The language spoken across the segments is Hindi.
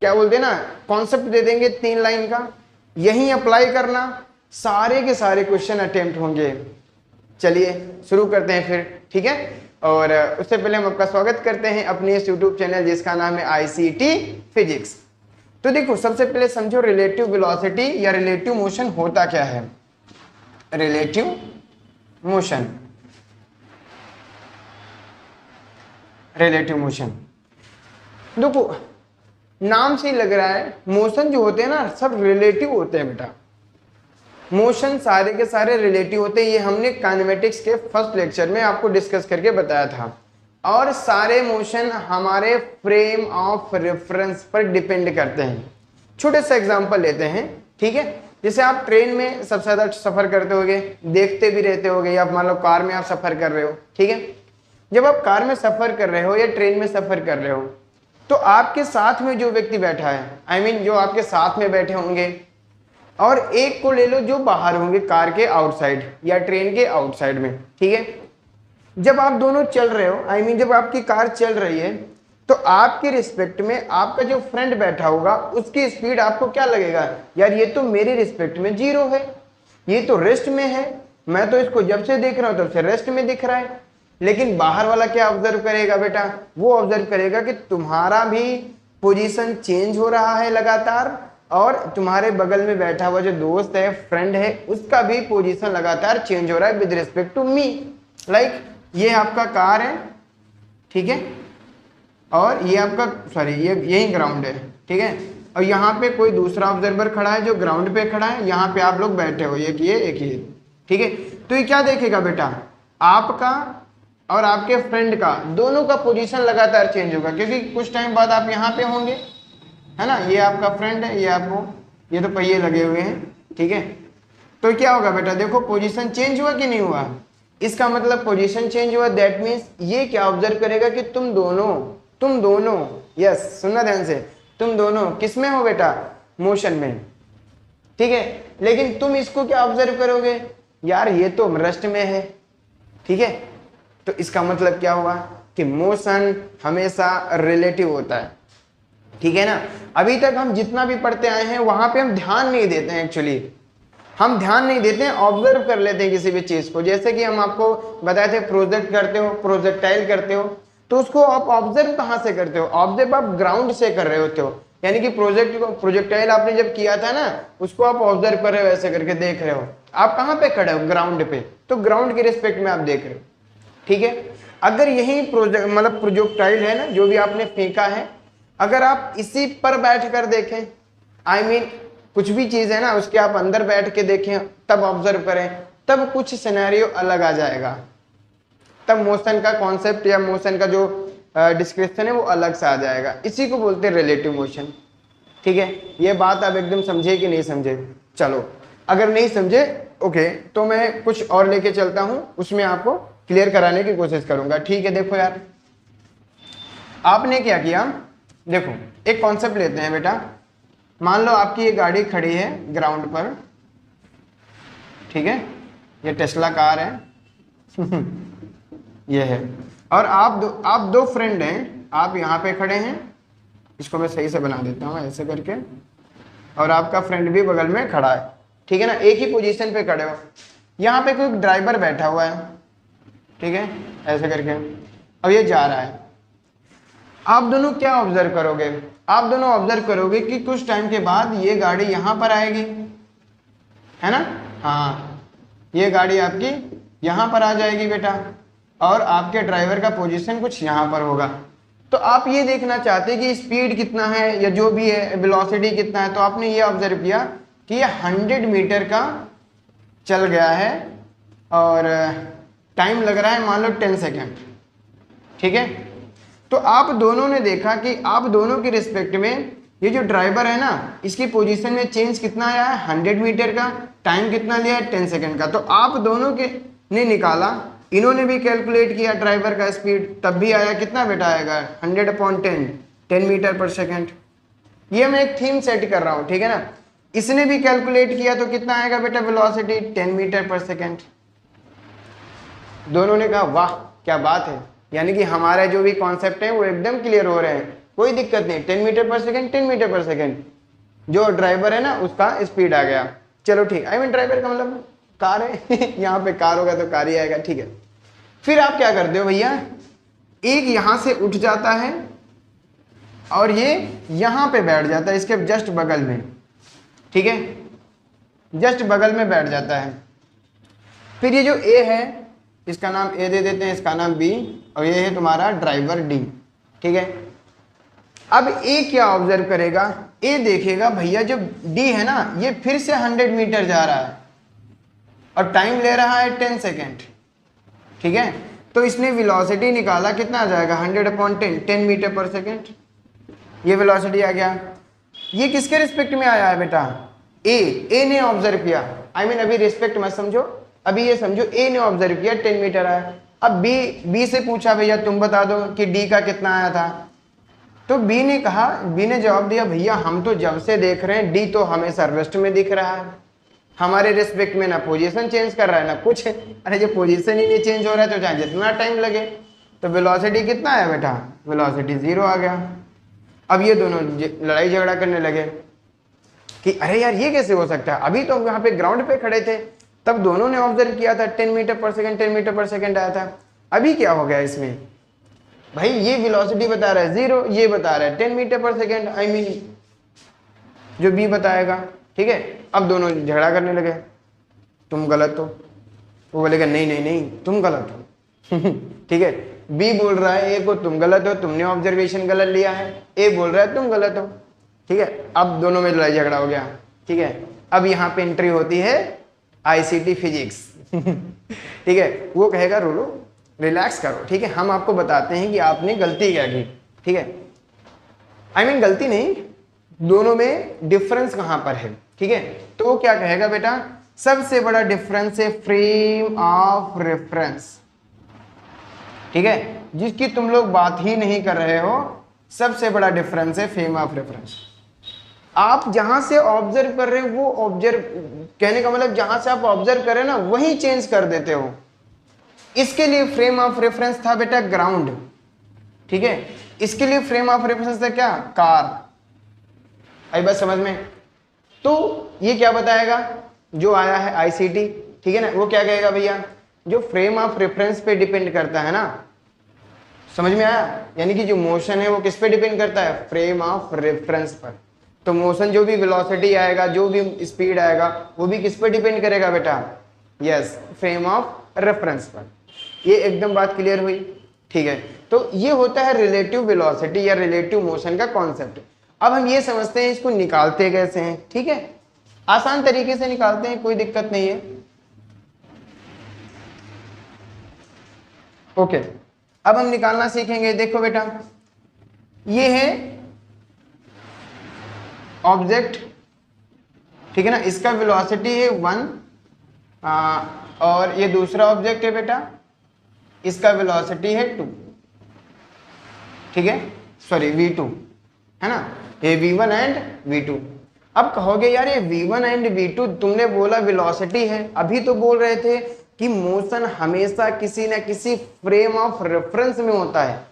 क्या बोलते हैं ना, कॉन्सेप्ट दे देंगे 3 लाइन का, यही अप्लाई करना, सारे के सारे क्वेश्चन अटेम्प्ट होंगे। चलिए शुरू करते हैं फिर, ठीक है। और उससे पहले हम आपका स्वागत करते हैं अपने इस यूट्यूब चैनल जिसका नाम है ICT फिजिक्स। तो देखो सबसे पहले समझो रिलेटिव वेलोसिटी या रिलेटिव मोशन होता क्या है। रिलेटिव मोशन, रिलेटिव मोशन देखो नाम से ही लग रहा है, मोशन जो होते हैं ना सब रिलेटिव होते हैं बेटा। मोशन सारे के सारे रिलेटिव होते हैं, ये हमने काइनेमेटिक्स के फर्स्ट लेक्चर में आपको डिस्कस करके बताया था। और सारे मोशन हमारे फ्रेम ऑफ रेफरेंस पर डिपेंड करते हैं। छोटे सा एग्जांपल लेते हैं, ठीक है। जैसे आप ट्रेन में सबसे ज्यादा सफर करते होगे, देखते भी रहते होगे, या मान लो कार में आप सफर कर रहे हो, ठीक है। जब आप कार में सफर कर रहे हो या ट्रेन में सफर कर रहे हो, तो आपके साथ में जो व्यक्ति बैठा है, आई मीन जो आपके साथ में बैठे होंगे, और एक को ले लो जो बाहर होंगे कार के आउटसाइड या ट्रेन के आउटसाइड में, ठीक है। जब आप दोनों चल रहे हो, आई मीन जब आपकी कार चल रही है, तो आपके रिस्पेक्ट में आपका जो फ्रेंड बैठा होगा उसकी स्पीड आपको क्या लगेगा, यार ये तो मेरे रिस्पेक्ट में 0 है, ये तो रेस्ट में है, मैं तो इसको जब से देख रहा हूं तब से रेस्ट में दिख रहा है। लेकिन बाहर वाला क्या ऑब्जर्व करेगा बेटा, वो ऑब्जर्व करेगा कि तुम्हारा भी पोजीशन चेंज हो रहा है लगातार, और तुम्हारे बगल में बैठा हुआ जो दोस्त है, फ्रेंड है, उसका भी पोजीशन लगातार चेंज हो रहा है with respect to me. Like ये आपका कार है, ठीक है, और ये आपका सॉरी ये यही ग्राउंड है, ठीक है। और यहाँ पे कोई दूसरा ऑब्जर्वर खड़ा है जो ग्राउंड पे खड़ा है, यहाँ पे आप लोग बैठे हो, एक ये, ठीक है। तो ये क्या देखेगा बेटा, आपका और आपके फ्रेंड का दोनों का पोजीशन लगातार चेंज होगा, क्योंकि कुछ टाइम बाद आप यहाँ पे होंगे, है ना। ये आपका फ्रेंड है, ये आपको, ये तो पहिए लगे हुए हैं, ठीक है। तो क्या होगा बेटा, देखो पोजीशन चेंज हुआ कि नहीं हुआ। इसका मतलब पोजीशन चेंज हुआ, दैट मीन्स ये क्या ऑब्जर्व करेगा कि तुम दोनों यस सुनना ध्यान से, तुम दोनों किस में हो बेटा, मोशन में, ठीक है। लेकिन तुम इसको क्या ऑब्जर्व करोगे, यार ये तो रेस्ट में है, ठीक है। तो इसका मतलब क्या हुआ कि मोशन हमेशा रिलेटिव होता है, ठीक है ना। अभी तक हम जितना भी पढ़ते आए हैं वहां पे हम ध्यान नहीं देते हैं, एक्चुअली हम ध्यान नहीं देते हैं, ऑब्जर्व कर लेते हैं किसी भी चीज को। जैसे कि हम आपको बताए थे प्रोजेक्ट करते हो, प्रोजेक्टाइल करते हो, तो उसको आप ऑब्जर्व कहां से करते हो, ऑब्जर्व आप ग्राउंड से कर रहे होते हो। यानी कि प्रोजेक्टाइल आपने जब किया था ना, उसको आप ऑब्जर्व कर रहे हो, ऐसे करके देख रहे हो। आप कहां पे खड़े हो, ग्राउंड पे, तो ग्राउंड के रिस्पेक्ट में आप देख रहे हो, ठीक है। अगर यही प्रोजेक्टाइल है ना जो भी आपने फेंका है, अगर आप इसी पर बैठ कर देखें, आई मीन कुछ भी चीज है ना उसके आप अंदर बैठ के देखें, तब ऑब्जर्व करें, तब कुछ सिनेरियो अलग आ जाएगा, तब मोशन का कॉन्सेप्ट या मोशन का जो डिस्क्रिप्शन है वो अलग से आ जाएगा। इसी को बोलते हैं रिलेटिव मोशन, ठीक है। ये बात आप एकदम समझे कि नहीं समझे। चलो अगर नहीं समझे ओके, तो मैं कुछ और लेके चलता हूं, उसमें आपको क्लियर कराने की कोशिश करूंगा, ठीक है। देखो यार आपने क्या किया, देखो एक कॉन्सेप्ट लेते हैं बेटा। मान लो आपकी ये गाड़ी खड़ी है ग्राउंड पर, ठीक है, ये टेस्ला कार है ये है, और आप दो फ्रेंड हैं, आप यहाँ पे खड़े हैं, इसको मैं सही से बना देता हूँ ऐसे करके, और आपका फ्रेंड भी बगल में खड़ा है, ठीक है ना, एक ही पोजीशन पे खड़े हो। यहाँ पे कोई ड्राइवर बैठा हुआ है, ठीक है, ऐसे करके, अब ये जा रहा है। आप दोनों क्या ऑब्जर्व करोगे, आप दोनों ऑब्जर्व करोगे कि कुछ टाइम के बाद ये गाड़ी यहाँ पर आएगी, है ना, हाँ ये गाड़ी आपकी यहाँ पर आ जाएगी बेटा, और आपके ड्राइवर का पोजीशन कुछ यहाँ पर होगा। तो आप ये देखना चाहते हैं कि स्पीड कितना है या जो भी है वेलोसिटी कितना है, तो आपने ये ऑब्जर्व किया कि ये 100 मीटर का चल गया है और टाइम लग रहा है मान लो 10 सेकेंड, ठीक है। तो आप दोनों ने देखा कि आप दोनों के रिस्पेक्ट में ये जो ड्राइवर है ना, इसकी पोजीशन में चेंज कितना आया है, 100 मीटर का, टाइम कितना लिया है, 10 सेकेंड का। तो आप दोनों के ने निकाला, इन्होंने भी कैलकुलेट किया ड्राइवर का स्पीड, तब भी आया कितना बेटा आएगा 100/10, 10 मीटर पर सेकेंड। ये मैं एक थीम सेट कर रहा हूँ, ठीक है ना। इसने भी कैलकुलेट किया तो कितना आएगा बेटा वेलोसिटी, 10 मीटर पर सेकेंड। दोनों ने कहा वाह क्या बात है, यानी कि हमारे जो भी कॉन्सेप्ट है वो एकदम क्लियर हो रहे हैं। कोई दिक्कत नहीं, 10 मीटर पर सेकेंड, 10 मीटर पर सेकेंड। जो ड्राइवर है ना उसका स्पीड आ गया, चलो ठीक, आई मीन ड्राइवर का मतलब कार है यहाँ पे कार होगा तो कार ही आएगा, ठीक है। फिर आप क्या करते हो भैया, एक यहां से उठ जाता है और ये यहां पे बैठ जाता है, इसके जस्ट बगल में, ठीक है, जस्ट बगल में बैठ जाता है। फिर ये जो ए है इसका नाम ए दे देते हैं, इसका नाम बी, और ये है तुम्हारा ड्राइवर डी, ठीक है। अब ए क्या ऑब्जर्व करेगा, ए देखेगा भैया जो डी है ना ये फिर से 100 मीटर जा रहा है और टाइम ले रहा है 10 सेकेंड, ठीक है। तो इसने वेलोसिटी निकाला, कितना आ जाएगा 100/10, 10 मीटर पर सेकेंड, ये वेलोसिटी आ गया। ये किसके रिस्पेक्ट में आया है बेटा, ए ने ऑब्जर्व किया, आई मीन अभी रिस्पेक्ट मत समझो, अभी ये समझो ए ने ऑब्जर्व किया 10 मीटर आया। अब बी से पूछा भैया तुम बता दो कि डी का कितना आया था, तो बी ने जवाब दिया भैया हम तो जब से देख रहे हैं डी तो हमें सर्वेस्ट में दिख रहा है, हमारे रिस्पेक्ट में ना पोजीशन चेंज कर रहा है ना कुछ। अरे जो पोजीशन ही नहीं चेंज हो रहा है तो चाहे जितना टाइम लगे, तो वेलोसिटी कितना है बेटा, वेलोसिटी 0 आ गया। अब ये दोनों लड़ाई झगड़ा करने लगे कि अरे यार ये कैसे हो सकता है, अभी तो हम यहाँ पे ग्राउंड पे खड़े थे तब दोनों ने ऑब्जर्व किया था 10 मीटर पर सेकेंड, 10 मीटर पर सेकेंड आया था, अभी क्या हो गया इसमें भाई, ये वेलोसिटी बता रहा है 0, ये बता रहा है 10 मीटर पर सेकेंड, आई मीन जो बी बताएगा, ठीक है। अब दोनों झगड़ा करने लगे, तुम गलत हो, वो बोलेगा नहीं नहीं नहीं तुम गलत हो ठीक है। बी बोल रहा है ए को तुम गलत हो, तुमने ऑब्जर्वेशन गलत लिया है, ए बोल रहा है तुम गलत हो, ठीक है। अब दोनों में लड़ाई झगड़ा हो गया, ठीक है। अब यहाँ पे एंट्री होती है आईसीटी फिजिक्स ठीक है, वो कहेगा रोलो रिलैक्स करो, ठीक है, हम आपको बताते हैं कि आपने गलती क्या की, ठीक है। आई मीन गलती नहीं, दोनों में डिफरेंस कहां पर है, ठीक है। तो वो क्या कहेगा बेटा, सबसे बड़ा डिफरेंस है फ्रेम ऑफ रेफरेंस, ठीक है, जिसकी तुम लोग बात ही नहीं कर रहे हो, सबसे बड़ा डिफरेंस है फ्रेम ऑफ रेफरेंस। आप जहां से ऑब्जर्व कर रहे हो वो ऑब्जर्व, कहने का मतलब जहां से आप ऑब्जर्व कर रहे हो ना वही चेंज कर देते हो। इसके लिए फ्रेम ऑफ रेफरेंस था बेटा ग्राउंड, ठीक है, इसके लिए फ्रेम ऑफ रेफरेंस था क्या, कार। आई बात समझ में। तो ये क्या बताएगा, जो आया है आईसीटी, ठीक है ना, वो क्या कहेगा भैया, जो फ्रेम ऑफ रेफरेंस पे डिपेंड करता है ना, समझ में आया, यानी कि जो मोशन है वो किस पे डिपेंड करता है, फ्रेम ऑफ रेफरेंस पर। तो मोशन जो भी वेलोसिटी आएगा, जो भी स्पीड आएगा, वो भी किस पे डिपेंड करेगा बेटा, यस फ्रेम ऑफ रेफरेंस पर। ये एकदम बात क्लियर हुई, ठीक है। तो ये होता है रिलेटिव वेलोसिटी या रिलेटिव मोशन का कॉन्सेप्ट। अब हम ये समझते हैं इसको निकालते कैसे हैं, ठीक है, आसान तरीके से निकालते हैं, कोई दिक्कत नहीं है। ओके, अब हम निकालना सीखेंगे। देखो बेटा, ये है ऑब्जेक्ट, ठीक है ना, इसका वेलोसिटी है 1, और ये दूसरा ऑब्जेक्ट है बेटा, इसका वेलोसिटी है 2, ठीक है, सॉरी v2 है ना, ये v1 एंड v2। अब कहोगे यार ये v1 एंड v2 तुमने बोला वेलोसिटी है, अभी तो बोल रहे थे कि मोशन हमेशा किसी ना किसी फ्रेम ऑफ रेफरेंस में होता है।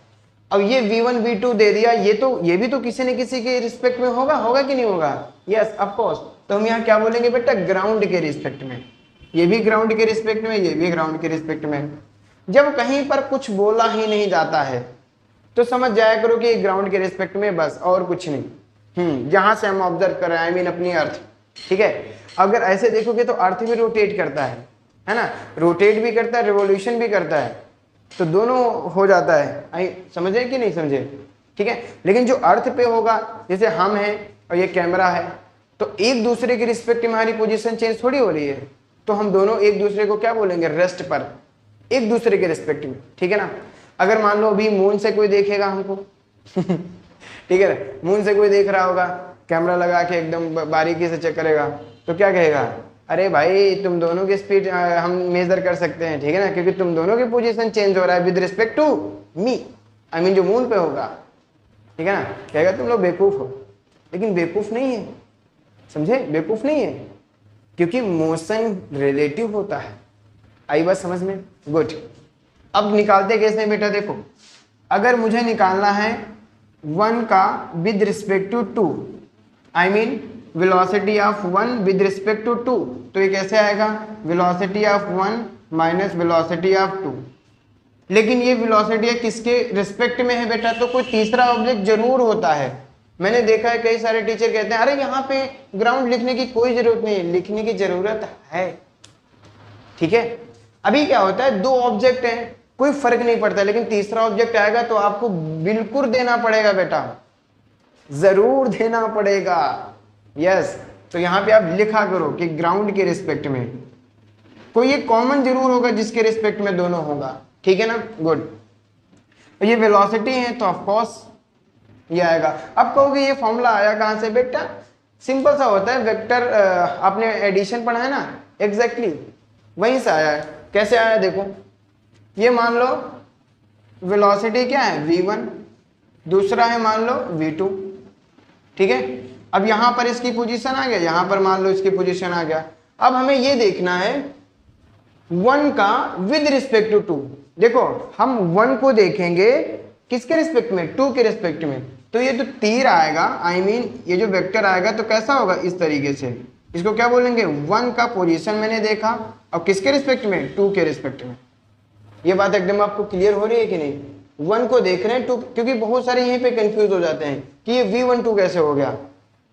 अब ये v1 v2 दे दिया, ये भी तो किसी न किसी के रिस्पेक्ट में होगा कि नहीं होगा, यस ऑफ कोर्स। तो हम यहाँ क्या बोलेंगे बेटा, ग्राउंड के रिस्पेक्ट में, ये भी ग्राउंड के रिस्पेक्ट में, ये भी ग्राउंड के रिस्पेक्ट में। जब कहीं पर कुछ बोला ही नहीं जाता है तो समझ जाया करो कि ग्राउंड के रिस्पेक्ट में, बस और कुछ नहीं। जहां से हम ऑब्जर्व कर रहे हैं, आई मीन अपनी अर्थ, ठीक है। अगर ऐसे देखोगे तो अर्थ भी रोटेट करता है ना, रोटेट भी करता है, रिवोल्यूशन भी करता है, तो दोनों हो जाता है। आई समझे कि नहीं समझे, ठीक है। लेकिन जो अर्थ पे होगा, जैसे हम हैं और ये कैमरा है, तो एक दूसरे के रिस्पेक्ट में हमारी पोजीशन चेंज थोड़ी हो रही है, तो हम दोनों एक दूसरे को क्या बोलेंगे, रेस्ट पर, एक दूसरे के रिस्पेक्ट में, ठीक है ना। अगर मान लो अभी मून से कोई देखेगा हमको ठीक है, मून से कोई देख रहा होगा, कैमरा लगा के एकदम बारीकी से चेक करेगा, तो क्या कहेगा, अरे भाई तुम दोनों की स्पीड हम मेजर कर सकते हैं, ठीक है ना, क्योंकि तुम दोनों की पोजीशन चेंज हो रहा है with respect to me, I mean जो मून पे होगा, ठीक है ना। कहेगा तुम लोग बेवकूफ हो, लेकिन बेवकूफ नहीं है, समझे, बेवकूफ नहीं है, क्योंकि मोशन रिलेटिव होता है। आई बात समझ में, गुड। अब निकालते कैसे बेटा, देखो, अगर मुझे निकालना है 1 का with respect to 2, I mean velocity of 1 with respect to 2, तो ये कैसे आएगा, velocity of 1 minus velocity of 2। लेकिन ये वेलोसिटी किसके रिस्पेक्ट में है बेटा, तो कोई तीसरा ऑब्जेक्ट जरूर होता है। मैंने देखा है कई सारे टीचर कहते हैं अरे यहाँ पे ग्राउंड लिखने की कोई जरूरत नहीं है, लिखने की जरूरत है, ठीक है। अभी क्या होता है, 2 ऑब्जेक्ट हैं, कोई फर्क नहीं पड़ता, लेकिन तीसरा ऑब्जेक्ट आएगा तो आपको बिल्कुल देना पड़ेगा बेटा, जरूर देना पड़ेगा, यस। तो यहाँ पे आप लिखा करो कि ग्राउंड के रिस्पेक्ट में कोई ये कॉमन जरूर होगा जिसके रिस्पेक्ट में दोनों होगा, ठीक है ना, गुड। ये वेलोसिटी है तो ऑफ कोर्स ये आएगा। अब कहोगे ये फॉर्मूला आया कहां से बेटा, सिंपल सा होता है, वेक्टर आपने एडिशन पढ़ा है ना, एग्जैक्टली वहीं से आया है। कैसे आया देखो, ये मान लो वेलोसिटी क्या है v1, दूसरा है मान लो v2, ठीक है। अब यहां पर इसकी पोजीशन आ गया, यहां पर मान लो इसकी पोजीशन आ गया। अब हमें ये देखना है 1 का विद रिस्पेक्ट टू 2। देखो हम 1 को देखेंगे किसके रिस्पेक्ट में, 2 के रिस्पेक्ट में, तो ये जो तीर आएगा, आई मीन ये जो वेक्टर आएगा तो कैसा होगा, इस तरीके से, इसको क्या बोलेंगे, 1 का पोजीशन मैंने देखा और किसके रिस्पेक्ट में, 2 के रिस्पेक्ट में। ये बात एकदम आपको क्लियर हो रही है कि नहीं, 1 को देख रहे हैं 2, क्योंकि बहुत सारे यहीं पे कंफ्यूज हो जाते हैं कि ये v12 कैसे हो गया,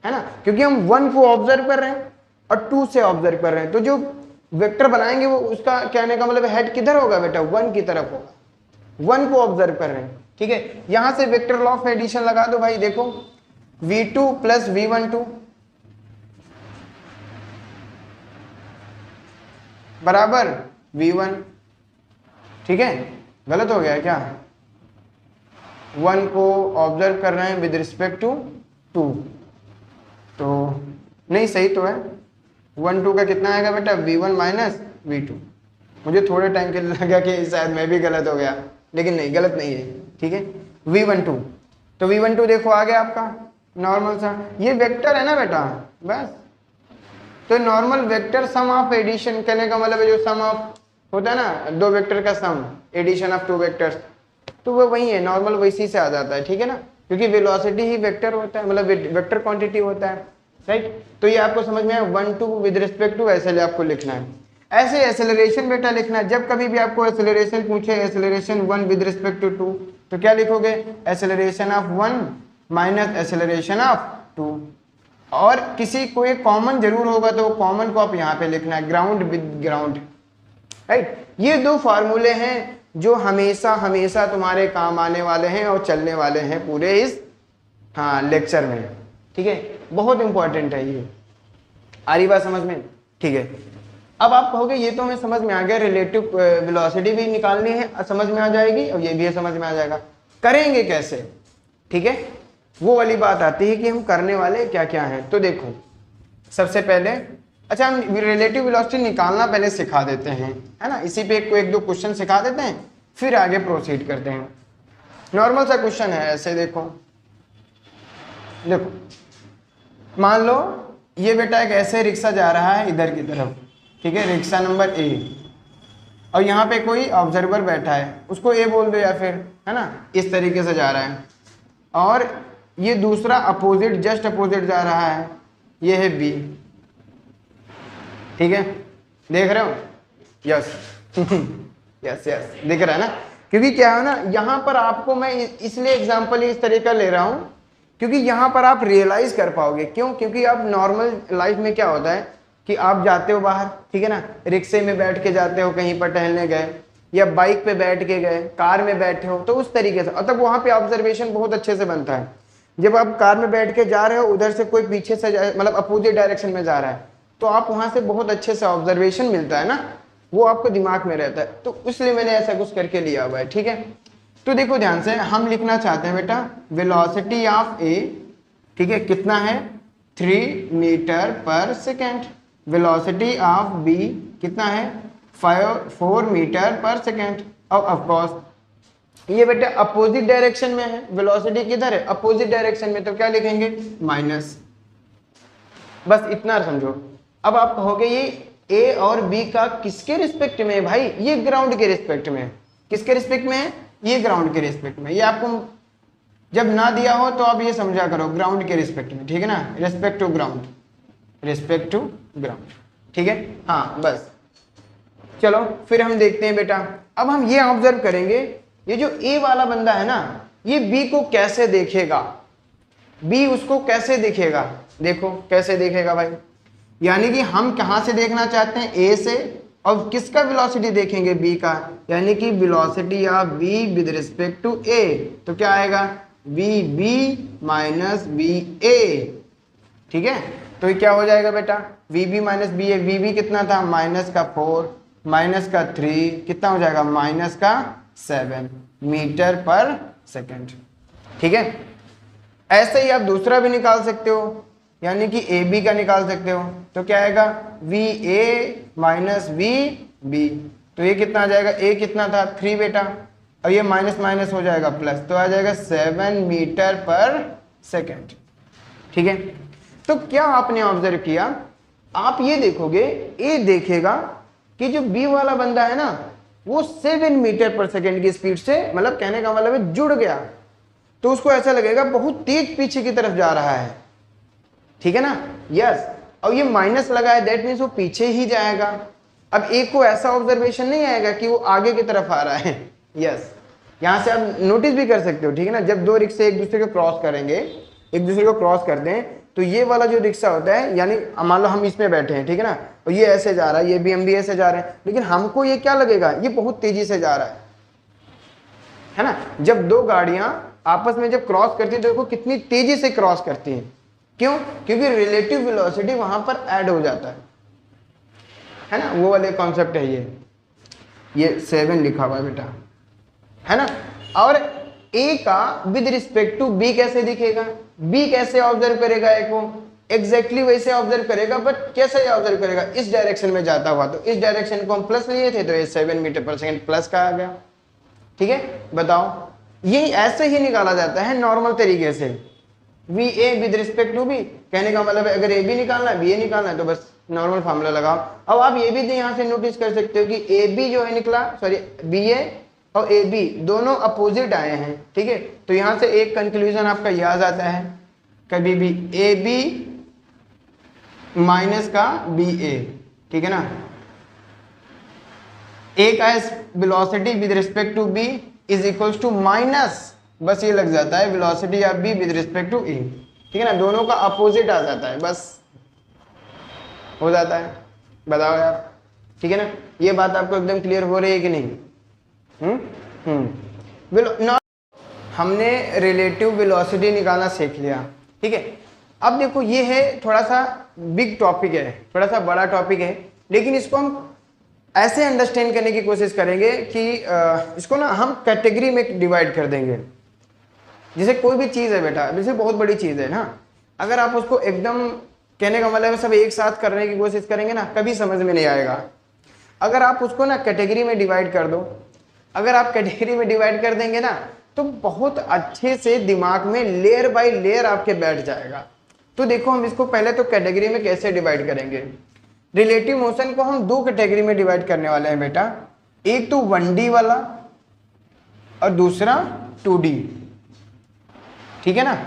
है ना, क्योंकि हम 1 को ऑब्जर्व कर रहे हैं और 2 से ऑब्जर्व कर रहे हैं, तो जो वेक्टर बनाएंगे वो उसका कहने का मतलब हेड किधर होगा बेटा, 1 की तरफ होगा, 1 को ऑब्जर्व कर रहे हैं, ठीक है। यहां से वेक्टर लॉ ऑफ एडिशन लगा दो भाई, देखो v2 प्लस v12 बराबर v1, ठीक है। गलत हो गया क्या, 1 को ऑब्जर्व कर रहे हैं विद रिस्पेक्ट टू 2, तो नहीं, सही तो है, 1 2 का कितना आएगा बेटा, v1 माइनस v2। मुझे थोड़े टाइम के लिए लगा कि शायद मैं भी गलत हो गया, लेकिन नहीं, गलत नहीं है, ठीक है, v12। तो v12 देखो आ गया आपका नॉर्मल सा, ये वेक्टर है ना बेटा, बस। तो normal vector sum of addition, कहने का मतलब है जो सम ऑफ होता है ना 2 वेक्टर का सम, एडिशन ऑफ 2 वेक्टर्स, तो वो वही है, नॉर्मल वैसी से आ जाता है, ठीक है ना, क्योंकि वेलोसिटी ही वेक्टर होता है, मतलब वेक्टर क्वांटिटी होता है, राइट। तो ये आपको समझ में आया, 1 2 विद रिस्पेक्ट टू ऐसे आपको लिखना है। ऐसे एक्सेलरेशन बेटा लिखना है, जब कभी भी आपको एक्सेलरेशन पूछे, एक्सेलरेशन 1 विद रिस्पेक्ट टू 2, तो क्या लिखोगे, acceleration of 1 minus acceleration of 2, और किसी को एक कॉमन जरूर होगा तो कॉमन को आप यहाँ पे लिखना है, ग्राउंड विद ग्राउंड, राइट। ये 2 फार्मूले हैं जो हमेशा हमेशा तुम्हारे काम आने वाले हैं और चलने वाले हैं पूरे इस लेक्चर में, ठीक है, बहुत इंपॉर्टेंट है ये। आ रही बात समझ में, ठीक है। अब आप कहोगे ये तो हमें समझ में आ गया, रिलेटिव वेलोसिटी भी निकालनी है, समझ में आ जाएगी, और ये भी समझ में आ जाएगा, करेंगे कैसे, ठीक है, वो वाली बात आती है कि हम करने वाले क्या क्या हैं। तो देखो सबसे पहले, अच्छा हम रिलेटिव वेलोसिटी निकालना पहले सिखा देते हैं, है ना, इसी पे एक दो क्वेश्चन सिखा देते हैं, फिर आगे प्रोसीड करते हैं। नॉर्मल सा क्वेश्चन है, ऐसे देखो, देखो मान लो ये बेटा एक ऐसे रिक्शा जा रहा है इधर की तरफ, ठीक है, रिक्शा नंबर ए, और यहाँ पे कोई ऑब्जर्वर बैठा है, उसको ए बोल दो या फिर, है ना, इस तरीके से जा रहा है, और ये दूसरा अपोजिट, जस्ट अपोजिट जा रहा है, ये है बी, ठीक है, देख रहे हो, यस यस यस, दिख रहा है ना, क्योंकि क्या है ना, यहाँ पर आपको मैं इसलिए एग्जांपल इस तरीका ले रहा हूँ क्योंकि यहाँ पर आप रियलाइज कर पाओगे, क्यों, क्योंकि आप नॉर्मल लाइफ में क्या होता है कि आप जाते हो बाहर, ठीक है ना, रिक्शे में बैठ के जाते हो, कहीं पर टहलने गए, या बाइक पे बैठ के गए, कार में बैठे हो, तो उस तरीके से, तब वहाँ पे ऑब्जर्वेशन बहुत अच्छे से बनता है। जब आप कार में बैठ के जा रहे हो, उधर से कोई पीछे से मतलब अपोजिट डायरेक्शन में जा रहा है, तो आप वहाँ से बहुत अच्छे से ऑब्जर्वेशन मिलता है ना, वो आपको दिमाग में रहता है, तो इसलिए मैंने ऐसा कुछ करके लिया हुआ है, ठीक है। तो देखो ध्यान से, हम लिखना चाहते हैं बेटा वेलोसिटी ऑफ ए, ठीक है, कितना है 3 मीटर पर सेकेंड, वेलोसिटी ऑफ बी कितना है 4 मीटर पर सेकेंड, और ऑफकोर्स ये बेटा अपोजिट डायरेक्शन में है, वेलोसिटी किधर है, अपोजिट डायरेक्शन में, तो क्या लिखेंगे माइनस, बस इतना समझो। अब आप कहोगे ये ए और बी का किसके रिस्पेक्ट में है भाई, ये ग्राउंड के रिस्पेक्ट में है, किसके रिस्पेक्ट में है, ये ग्राउंड के रिस्पेक्ट में, ये आपको जब ना दिया हो तो आप ये समझा करो ग्राउंड के रिस्पेक्ट में, ठीक है ना, respect to ground, respect to ground, ठीक है। हाँ बस, चलो फिर हम देखते हैं बेटा। अब हम ये ऑब्जर्व करेंगे, ये जो ए वाला बंदा है ना, ये बी को कैसे देखेगा, बी उसको कैसे दिखेगा, देखो कैसे देखेगा भाई। यानी कि हम कहां से देखना चाहते हैं, ए से, और किसका वेलोसिटी देखेंगे, बी का, यानी कि velocity of B with respect to A, तो क्या आएगा, V B minus V A, ठीक है। तो ये क्या हो जाएगा बेटा, V B minus B A, V B कितना था, माइनस का 4 माइनस का 3 कितना हो जाएगा, माइनस का 7 मीटर पर सेकेंड, ठीक है। ऐसे ही आप दूसरा भी निकाल सकते हो, यानी कि ए बी का निकाल सकते हो, तो क्या आएगा, V A minus V B, तो ये कितना आ जाएगा, ए कितना था 3 बेटा, और ये माइनस माइनस हो जाएगा प्लस, तो आ जाएगा 7 मीटर पर सेकेंड, ठीक है। तो क्या आपने ऑब्जर्व किया, आप ये देखोगे, ए देखेगा कि जो बी वाला बंदा है ना, वो 7 मीटर पर सेकेंड की स्पीड से, मतलब कहने का मतलब है जुड़ गया, तो उसको ऐसा लगेगा बहुत तेज पीछे की तरफ जा रहा है, ठीक है ना, यस। और ये माइनस लगा है, दैट मीन्स वो पीछे ही जाएगा। अब एक को ऐसा ऑब्जर्वेशन नहीं आएगा कि वो आगे की तरफ आ रहा है, यस। यहां से आप नोटिस भी कर सकते हो, ठीक है ना, जब दो रिक्शे एक दूसरे को क्रॉस करेंगे, एक दूसरे को क्रॉस कर दें, तो ये वाला जो रिक्शा होता है, यानी मान लो हम इसमें बैठे हैं, ठीक है ना, और ये ऐसे जा रहा है, ये भी हम भी ऐसे जा रहे हैं, लेकिन हमको ये क्या लगेगा, ये बहुत तेजी से जा रहा है ना। जब दो गाड़ियां आपस में जब क्रॉस करती है, देखो कितनी तेजी से क्रॉस करती हैं, क्यों, क्योंकि रिलेटिव वेलोसिटी वहां पर ऐड हो जाता है ना, वो वाले कॉन्सेप्ट है ये 7 लिखा हुआ है बेटा, है ना। और ए का विद रिस्पेक्ट टू बी कैसे दिखेगा, बी कैसे ऑब्जर्व करेगा, ए को एग्जैक्टली वैसे ऑब्जर्व करेगा, बट कैसे ऑब्जर्व करेगा, इस डायरेक्शन में जाता हुआ, तो इस डायरेक्शन को हम प्लस लिए थे, तो ये 7 मीटर पर सेकेंड प्लस का आ गया, ठीक है। बताओ, ये ऐसे ही निकाला जाता है नॉर्मल तरीके से, V A with respect to B, कहने का मतलब है अगर ए बी निकालना है, बी ए निकालना है, तो बस नॉर्मल फार्मूला लगाओ। अब आप ये भी यहाँ से नोटिस कर सकते हो कि ए बी जो है निकला, सॉरी बी ए और ए बी दोनों अपोजिट आए हैं, ठीक है। तो यहाँ से एक कंक्लूजन आपका यह आ जाता है, कभी भी ए बी माइनस का बी ए, ठीक है ना। ए का velocity with respect to B is equals to minus, बस ये लग जाता है velocity of B with respect to A, ठीक है ना, दोनों का अपोजिट आ जाता है, बस हो जाता है। बताओ यार, ठीक है ना, ये बात आपको एकदम क्लियर हो रही है कि नहीं। हमने रिलेटिव वेलोसिटी निकालना सीख लिया, ठीक है। अब देखो ये है थोड़ा सा बिग टॉपिक है, थोड़ा सा बड़ा टॉपिक है, लेकिन इसको हम ऐसे अंडरस्टैंड करने की कोशिश करेंगे कि इसको ना हम कैटेगरी में डिवाइड कर देंगे। जैसे कोई भी चीज़ है बेटा, जैसे बहुत बड़ी चीज़ है ना, अगर आप उसको एकदम कहने का मतलब सब एक साथ करने की कोशिश करेंगे ना, कभी समझ में नहीं आएगा। अगर आप उसको ना कैटेगरी में डिवाइड कर दो, अगर आप कैटेगरी में डिवाइड कर देंगे ना, तो बहुत अच्छे से दिमाग में लेयर बाय लेयर आपके बैठ जाएगा। तो देखो हम इसको पहले तो कैटेगरी में कैसे डिवाइड करेंगे। रिलेटिव मोशन को हम 2 कैटेगरी में डिवाइड करने वाले हैं बेटा, एक तो 1D वाला और दूसरा 2D, ठीक है ना।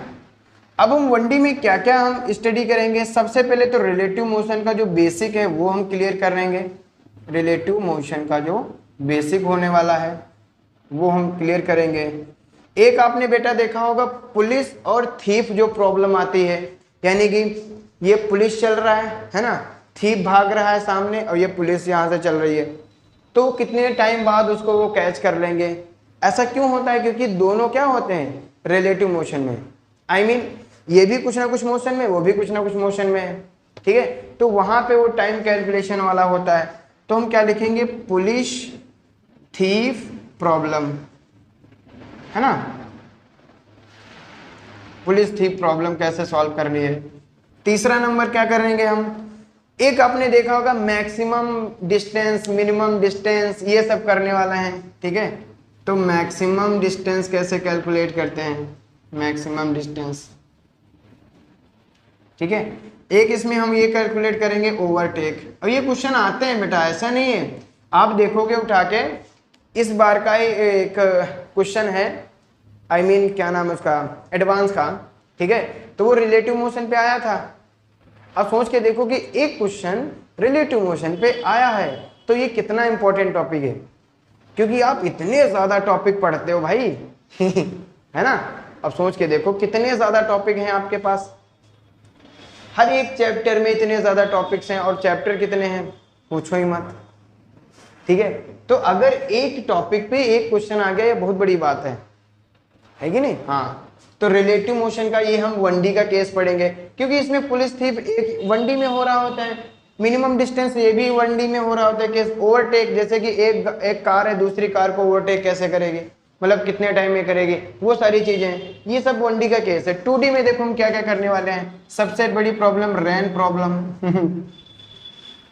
अब हम 1D में क्या क्या हम स्टडी करेंगे, सबसे पहले तो रिलेटिव मोशन का जो बेसिक है वो हम क्लियर कर लेंगे। रिलेटिव मोशन का जो बेसिक होने वाला है वो हम क्लियर करेंगे। एक आपने बेटा देखा होगा पुलिस और थीफ जो प्रॉब्लम आती है, यानी कि ये पुलिस चल रहा है ना, थीफ भाग रहा है सामने और ये पुलिस यहाँ से चल रही है, तो कितने टाइम बाद उसको वो कैच कर लेंगे। ऐसा क्यों होता है, क्योंकि दोनों क्या होते हैं, रिलेटिव मोशन में। आई मीन ये भी कुछ ना कुछ मोशन में, वो भी कुछ ना कुछ मोशन में है, ठीक है। तो वहां पे वो टाइम कैलकुलेशन वाला होता है। तो हम क्या लिखेंगे, पुलिस थीफ प्रॉब्लम, है ना, पुलिस थीफ प्रॉब्लम कैसे सॉल्व करनी है। तीसरा नंबर क्या करेंगे हम, एक आपने देखा होगा मैक्सिमम डिस्टेंस, मिनिमम डिस्टेंस, ये सब करने वाला है, ठीक है। तो मैक्सिमम डिस्टेंस कैसे कैलकुलेट करते हैं, मैक्सिमम डिस्टेंस, ठीक है। एक इसमें हम ये कैलकुलेट करेंगे ओवरटेक, और ये क्वेश्चन आते हैं बेटा, ऐसा नहीं है, आप देखोगे उठा के, इस बार का ही एक क्वेश्चन है क्या नाम है उसका, एडवांस का, ठीक है, तो वो रिलेटिव मोशन पे आया था। अब सोच के देखो कि एक क्वेश्चन रिलेटिव मोशन पे आया है, तो ये कितना इंपॉर्टेंट टॉपिक है, क्योंकि आप इतने ज्यादा टॉपिक पढ़ते हो भाई है ना। अब सोच के देखो कितने ज्यादा टॉपिक हैं आपके पास, हर एक चैप्टर में इतने ज्यादा टॉपिक्स हैं, और चैप्टर कितने हैं पूछो ही मत, ठीक है। तो अगर एक टॉपिक पे एक क्वेश्चन आ गया, ये बहुत बड़ी बात है कि नहीं। हाँ, तो रिलेटिव मोशन का ये हम 1D का केस पढ़ेंगे, क्योंकि इसमें पुलिस थीफ एक 1D में हो रहा होता है, मिनिमम डिस्टेंस ये भी 1D में हो रहा होता है। केस ओवरटेक, जैसे कि एक कार है दूसरी कार को ओवरटेक कैसे करेगी, मतलब कितने टाइम में करेगी, वो सारी चीजें हैं, ये सब 1D का केस है। 2D में देखो हम क्या क्या करने वाले हैं। सबसे बड़ी प्रॉब्लम रैन प्रॉब्लम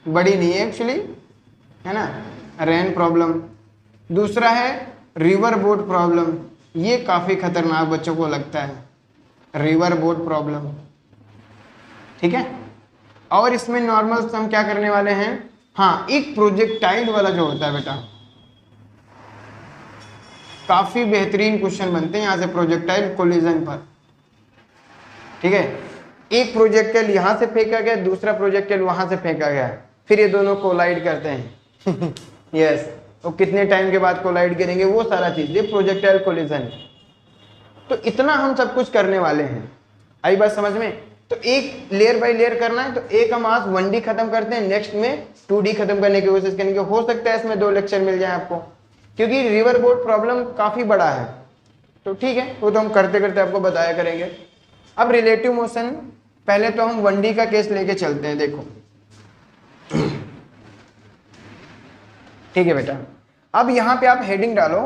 बड़ी नहीं है एक्चुअली, है ना, रैन प्रॉब्लम। दूसरा है रिवर बोट प्रॉब्लम, ये काफी खतरनाक बच्चों को लगता है, रिवर बोट प्रॉब्लम, ठीक है। और इसमें नॉर्मल हम क्या करने वाले हैं, हाँ, एक प्रोजेक्टाइल वाला जो होता है बेटा, काफी बेहतरीन क्वेश्चन बनते हैं यहाँ से प्रोजेक्टाइल कोलिजन पर, ठीक है। एक प्रोजेक्टाइल यहाँ से फेंका गया, दूसरा प्रोजेक्टाइल वहां से फेंका गया, फिर ये दोनों कोलाइड करते हैं यस, तो कितने टाइम के बाद कोलाइड करेंगे, वो सारा चीज, ये प्रोजेक्टाइल कोलिजन। तो इतना हम सब कुछ करने वाले हैं, आई बात समझ में। तो एक लेयर बाय लेयर करना है, तो एक हम आज 1D खत्म करते हैं, नेक्स्ट में 2D खत्म करने की कोशिश करेंगे। हो सकता है इसमें 2 लेक्चर मिल जाए आपको, क्योंकि रिवर बोट प्रॉब्लम काफी बड़ा है, तो ठीक है, वो तो हम करते करते आपको बताया करेंगे। अब रिलेटिव मोशन, पहले तो हम 1D का केस लेके चलते हैं, देखो ठीक है बेटा। अब यहाँ पे आप हेडिंग डालो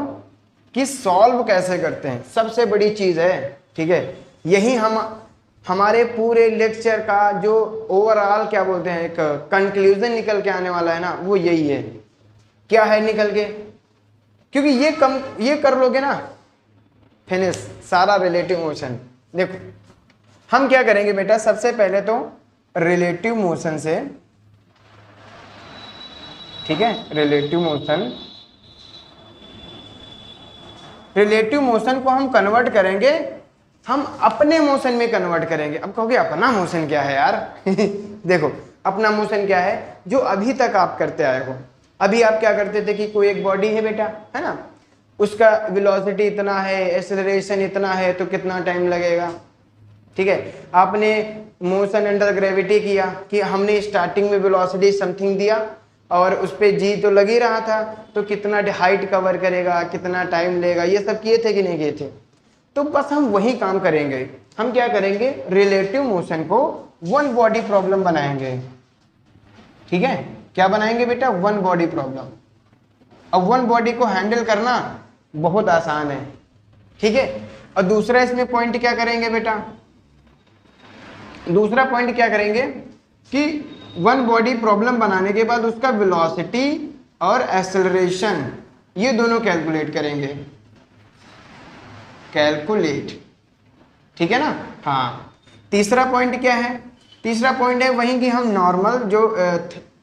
कि सॉल्व कैसे करते हैं, सबसे बड़ी चीज है, ठीक है। यही हम हमारे पूरे लेक्चर का जो ओवरऑल क्या बोलते हैं, एक कंक्लूजन निकल के आने वाला है ना, वो यही है। क्या है निकल के, क्योंकि ये कर लोगे ना, फिनिश सारा रिलेटिव मोशन। देखो हम क्या करेंगे बेटा, सबसे पहले तो रिलेटिव मोशन से, ठीक है, रिलेटिव मोशन को हम कन्वर्ट करेंगे, हम अपने मोशन में कन्वर्ट करेंगे। अब कहोगे अपना मोशन क्या है यार देखो अपना मोशन क्या है, जो अभी तक आप करते आए हो। अभी आप क्या करते थे कि कोई एक बॉडी है बेटा, है ना, उसका वेलोसिटी इतना है, एक्सेलरेशन इतना है, तो कितना टाइम लगेगा, ठीक है। आपने मोशन अंडर ग्रेविटी किया कि हमने स्टार्टिंग में वेलोसिटी समथिंग दिया, और उस पर जी तो लग ही रहा था, तो कितना हाइट कवर करेगा, कितना टाइम लेगा, ये सब किए थे कि नहीं किए थे। तो बस हम वही काम करेंगे। हम क्या करेंगे, रिलेटिव मोशन को 1 बॉडी प्रॉब्लम बनाएंगे, ठीक है। क्या बनाएंगे बेटा, 1 बॉडी प्रॉब्लम। अब 1 बॉडी को हैंडल करना बहुत आसान है, ठीक है। और दूसरा इसमें पॉइंट क्या करेंगे बेटा, दूसरा पॉइंट क्या करेंगे कि 1 बॉडी प्रॉब्लम बनाने के बाद उसका वेलोसिटी और एक्सेलरेशन ये दोनों कैलकुलेट करेंगे, कैलकुलेट, ठीक है ना। हाँ, तीसरा पॉइंट क्या है, तीसरा पॉइंट है वहीं कि हम नॉर्मल जो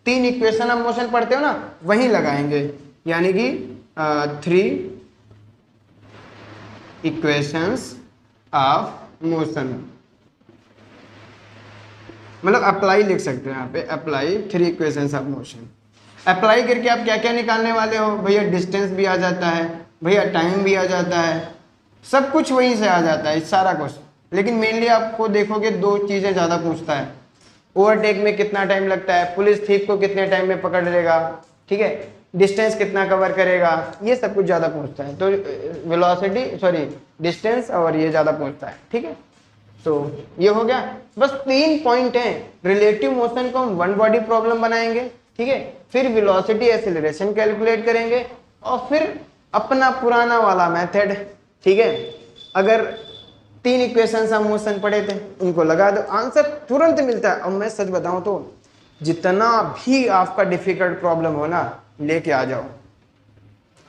3 इक्वेशन ऑफ मोशन पढ़ते हो ना, वहीं लगाएंगे, यानी कि 3 इक्वेशंस ऑफ मोशन, मतलब अप्लाई लिख सकते हो यहाँ पे, apply 3 equations of motion. Apply करके आप क्या क्या निकालने वाले हो भैया, डिस्टेंस भी आ जाता है भैया, टाइम भी आ जाता है, सब कुछ वहीं से आ जाता है सारा कुछ। लेकिन मेनली आपको देखोगे 2 चीजें ज्यादा पूछता है, ओवरटेक में कितना टाइम लगता है, पुलिस थीफ को कितने टाइम में पकड़ लेगा, ठीक है, डिस्टेंस कितना कवर करेगा, ये सब कुछ ज्यादा पूछता है। तो वेलोसिटी डिस्टेंस और ये ज्यादा पूछता है, ठीक है। तो ये हो गया, बस 3 पॉइंट हैं। रिलेटिव मोशन को हम 1 बॉडी प्रॉब्लम बनाएंगे, ठीक है, फिर वेलोसिटी एक्सेलरेशन कैलकुलेट करेंगे, और फिर अपना पुराना वाला मेथड, ठीक है। अगर 3 इक्वेशन हम मोशन पढ़े थे, उनको लगा दो, आंसर तुरंत मिलता है। और मैं सच बताऊं तो जितना भी आपका डिफिकल्ट प्रॉब्लम हो ना, लेके आ जाओ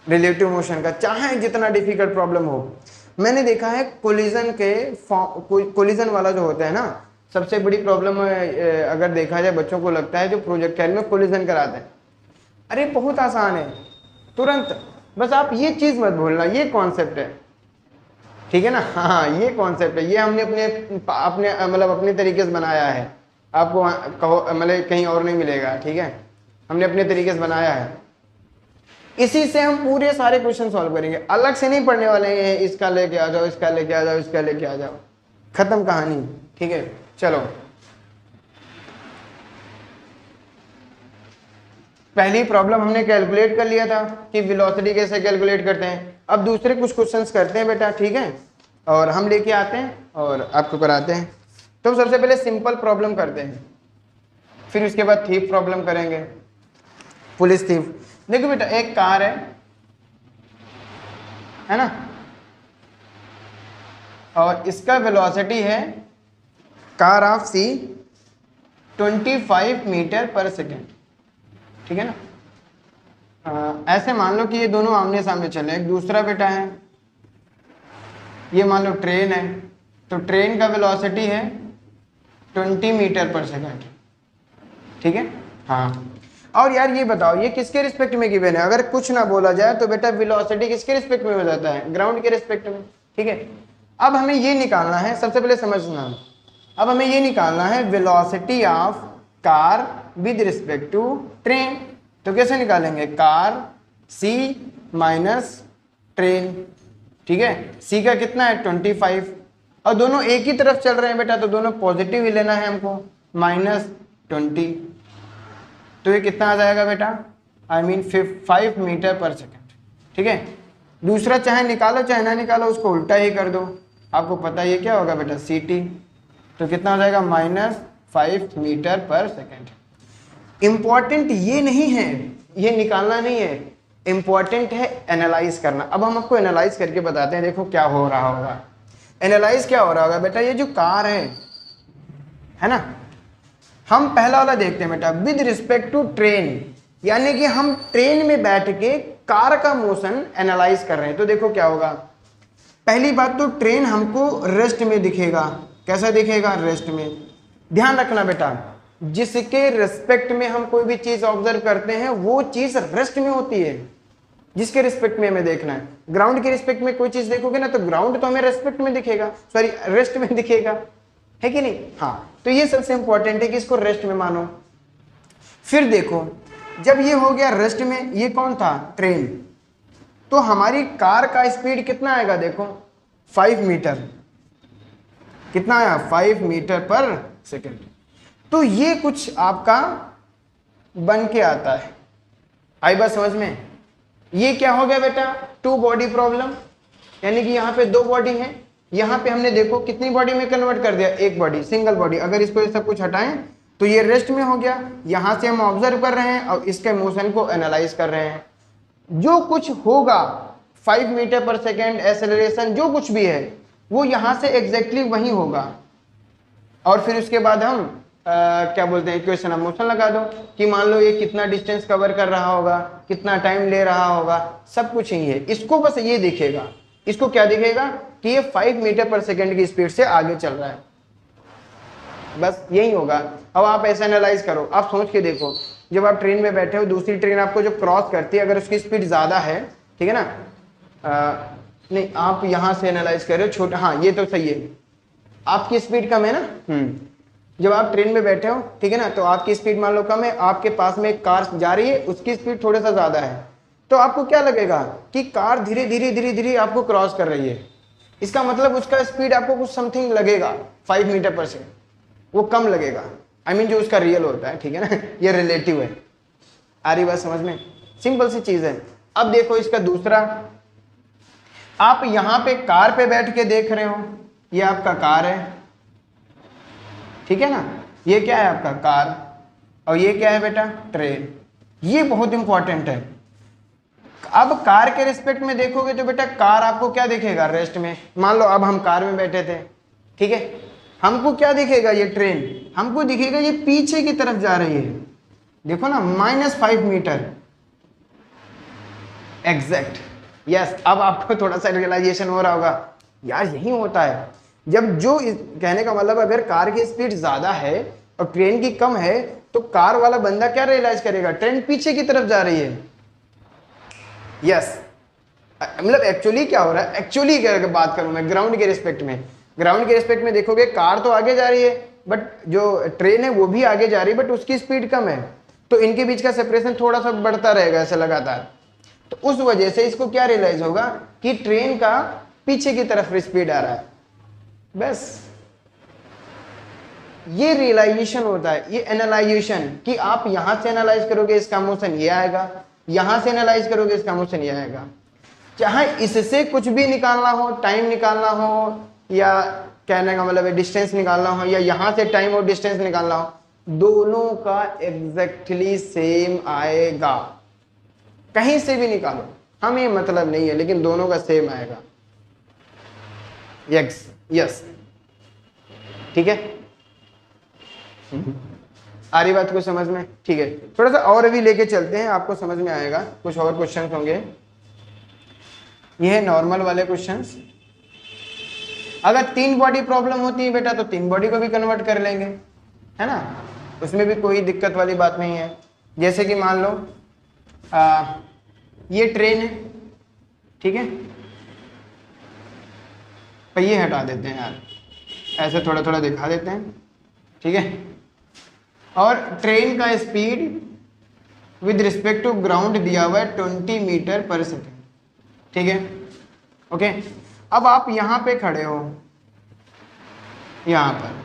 रिलेटिव मोशन का, चाहे जितना डिफिकल्ट प्रॉब्लम हो। मैंने देखा है कोलिजन वाला जो होता है ना, सबसे बड़ी प्रॉब्लम अगर देखा जाए बच्चों को लगता है जो प्रोजेक्टाइल में कोलिजन कराते हैं, अरे बहुत आसान है तुरंत, बस आप ये चीज मत भूलना, ये कॉन्सेप्ट है, ठीक है ना। हाँ, ये कॉन्सेप्ट है, ये हमने अपने अपने मतलब अपने तरीके से बनाया है, आपको कहो मतलब कहीं और नहीं मिलेगा, ठीक है, हमने अपने तरीके से बनाया है। इसी से हम पूरे सारे क्वेश्चन सॉल्व करेंगे, अलग से नहीं पढ़ने वाले हैं, इसका लेके आ जाओ, इसका लेके आ जाओ, इसका लेके आ जाओ, खत्म कहानी, ठीक है। चलो, पहली प्रॉब्लम हमने कैलकुलेट कर लिया था कि वेलोसिटी कैसे कैलकुलेट करते हैं। अब दूसरे कुछ क्वेश्चंस करते हैं बेटा, ठीक है, और हम लेके आते हैं और आपको कराते हैं। तो सबसे पहले सिंपल प्रॉब्लम करते हैं, फिर उसके बाद थीफ प्रॉब्लम करेंगे, पुलिस थीफ। देखो बेटा, एक कार है ना, और इसका वेलोसिटी है कार ऑफ सी 25 मीटर पर सेकेंड, ठीक है ना। ऐसे मान लो कि ये दोनों आमने सामने चले। एक दूसरा बेटा है, ये मान लो ट्रेन है, तो ट्रेन का वेलोसिटी है 20 मीटर पर सेकेंड, ठीक है। हाँ, और यार ये बताओ, ये किसके रिस्पेक्ट में गिवन है? अगर कुछ ना बोला जाए तो बेटा वेलोसिटी किसके रिस्पेक्ट में हो जाता है? ग्राउंड के रिस्पेक्ट में, ठीक है। अब हमें ये निकालना है, सबसे पहले समझना, अब हमें ये निकालना है velocity of car with respect to train. तो कैसे निकालेंगे? कार सी माइनस ट्रेन, ठीक है। सी का कितना है? 25, और दोनों एक ही तरफ चल रहे हैं बेटा, तो दोनों पॉजिटिव ही लेना है हमको, -20। तो ये कितना आ जाएगा बेटा? I mean 5 मीटर पर सेकेंड, ठीक है। दूसरा चाहे निकालो चाहे ना निकालो, उसको उल्टा ही कर दो, आपको पता है ये क्या होगा बेटा? CT। तो कितना हो जाएगा? -5 मीटर पर सेकेंड। इंपॉर्टेंट ये नहीं है, ये निकालना नहीं है, इंपॉर्टेंट है एनालाइज करना। अब हम आपको एनालाइज करके बताते हैं, देखो क्या हो रहा होगा। एनालाइज क्या हो रहा होगा बेटा? ये जो कार है ना, हम पहला वाला देखते हैं बेटा, विद रिस्पेक्ट टू ट्रेन, यानी कि हम ट्रेन में बैठ के कार का मोशन एनालाइज कर रहे हैं। तो देखो क्या होगा, पहली बात तो ट्रेन हमको रेस्ट में दिखेगा। कैसा दिखेगा? रेस्ट में। ध्यान रखना बेटा, जिसके रिस्पेक्ट में हम कोई भी चीज ऑब्जर्व करते हैं वो चीज रेस्ट में होती है, जिसके रिस्पेक्ट में हमें देखना है। ग्राउंड के रिस्पेक्ट में कोई चीज देखोगे ना, तो ग्राउंड तो हमें रेस्पेक्ट में दिखेगा, सॉरी रेस्ट में दिखेगा, है कि नहीं? हाँ, तो ये सबसे इंपॉर्टेंट है कि इसको रेस्ट में मानो। फिर देखो, जब ये हो गया रेस्ट में, ये कौन था? ट्रेन। तो हमारी कार का स्पीड कितना आएगा? देखो 5 मीटर, कितना आया? 5 मीटर पर सेकेंड। तो ये कुछ आपका बन के आता है, आई बात समझ में? ये क्या हो गया बेटा? 2 बॉडी प्रॉब्लम, यानी कि यहाँ पे 2 बॉडी है, यहाँ पे हमने देखो कितनी बॉडी में कन्वर्ट कर दिया? 1 बॉडी, सिंगल बॉडी। अगर इसको सब कुछ हटाएं तो ये रेस्ट में हो गया। यहाँ से हम ऑब्जर्व कर रहे हैं और इसके मोशन को एनालाइज कर रहे हैं। जो कुछ होगा 5 मीटर पर सेकेंड एक्सेलरेशन, जो कुछ भी है वो यहाँ से एग्जैक्टली वही होगा। और फिर उसके बाद हम क्या बोलते हैं, इक्वेशन ऑफ मोशन लगा दो कि मान लो ये कितना डिस्टेंस कवर कर रहा होगा, कितना टाइम ले रहा होगा, सब कुछ ही है। इसको बस ये दिखेगा, इसको क्या दिखेगा कि ये 5 मीटर पर सेकेंड की स्पीड से आगे चल रहा है, बस यही होगा। अब आप ऐसा एनालाइज करो, आप सोच के देखो, जब आप ट्रेन में बैठे हो, दूसरी ट्रेन आपको जो क्रॉस करती है, अगर उसकी स्पीड ज़्यादा है, ठीक है ना, नहीं आप यहाँ से एनालाइज कर रहे हो छोटा, हाँ ये तो सही है, आपकी स्पीड कम है ना, जब आप ट्रेन में बैठे हो, ठीक है ना, तो आपकी स्पीड मान लो कम है, आपके पास में एक कार जा रही है, उसकी स्पीड थोड़ा सा ज़्यादा है, तो आपको क्या लगेगा कि कार धीरे धीरे धीरे धीरे आपको क्रॉस कर रही है। इसका मतलब उसका स्पीड आपको कुछ समथिंग लगेगा 5 मीटर पर सेकेंड, वो कम लगेगा, I mean जो उसका रियल होता है, ठीक है ना, ये रिलेटिव है। आ रही बात समझ में? सिंपल सी चीज है। अब देखो इसका दूसरा, आप यहां पे कार पे बैठ के देख रहे हो, ये आपका कार है, ठीक है ना, ये क्या है आपका कार, और ये क्या है बेटा? ट्रेन। ये बहुत इंपॉर्टेंट है। अब कार के रिस्पेक्ट में देखोगे तो बेटा कार आपको क्या दिखेगा? रेस्ट में। मान लो अब हम कार में बैठे थे, ठीक है, हमको क्या दिखेगा? ये ट्रेन हमको दिखेगा ये पीछे की तरफ जा रही है, देखो ना, -5 मीटर एग्जैक्ट। यस, अब आपको थोड़ा सा रियलाइजेशन हो रहा होगा, यार यही होता है जब जो कहने का मतलब, अगर कार की स्पीड ज्यादा है और ट्रेन की कम है, तो कार वाला बंदा क्या रियलाइज करेगा? ट्रेन पीछे की तरफ जा रही है। यस, मतलब एक्चुअली क्या हो रहा है, एक्चुअली क्या बात करूं मैं ग्राउंड के रिस्पेक्ट में, ग्राउंड के रिस्पेक्ट में देखोगे कार तो आगे जा रही है बट जो ट्रेन है वो भी आगे जा रही है बट उसकी स्पीड कम है, तो इनके बीच का सेपरेशन थोड़ा सा बढ़ता रहेगा ऐसे लगातार। तो उस वजह से इसको क्या रियलाइज होगा कि ट्रेन का पीछे की तरफ स्पीड आ रहा है, बस ये रियलाइजेशन होता है, ये एनालाइजेशन कि आप यहां से एनालाइज करोगे इसका मोशन ये आएगा, यहां से एनालाइज करोगे इसका मोशन ये आएगा। चाहे इससे कुछ भी निकालना हो, टाइम निकालना हो या कहने का मतलब डिस्टेंस निकालना हो या यहां से टाइम और डिस्टेंस निकालना हो, दोनों का एग्जैक्टली सेम आएगा। कहीं से भी निकालो हमें मतलब नहीं है, लेकिन दोनों का सेम आएगा। यस यस ठीक है, आ रही बात को समझ में? ठीक है, थोड़ा सा और अभी लेके चलते हैं, आपको समझ में आएगा। कुछ और क्वेश्चन होंगे, ये है नॉर्मल वाले क्वेश्चंस। अगर 3 बॉडी प्रॉब्लम होती है बेटा तो 3 बॉडी को भी कन्वर्ट कर लेंगे, है ना, उसमें भी कोई दिक्कत वाली बात नहीं है। जैसे कि मान लो ये ट्रेन है, ठीक है, पहिए हटा देते हैं यार, ऐसे थोड़ा थोड़ा दिखा देते हैं, ठीक है, और ट्रेन का speed with respect to ground दिया हुआ है 20 मीटर पर सेकेंड, ठीक है, ओके। अब आप यहां पे खड़े हो, यहां पर,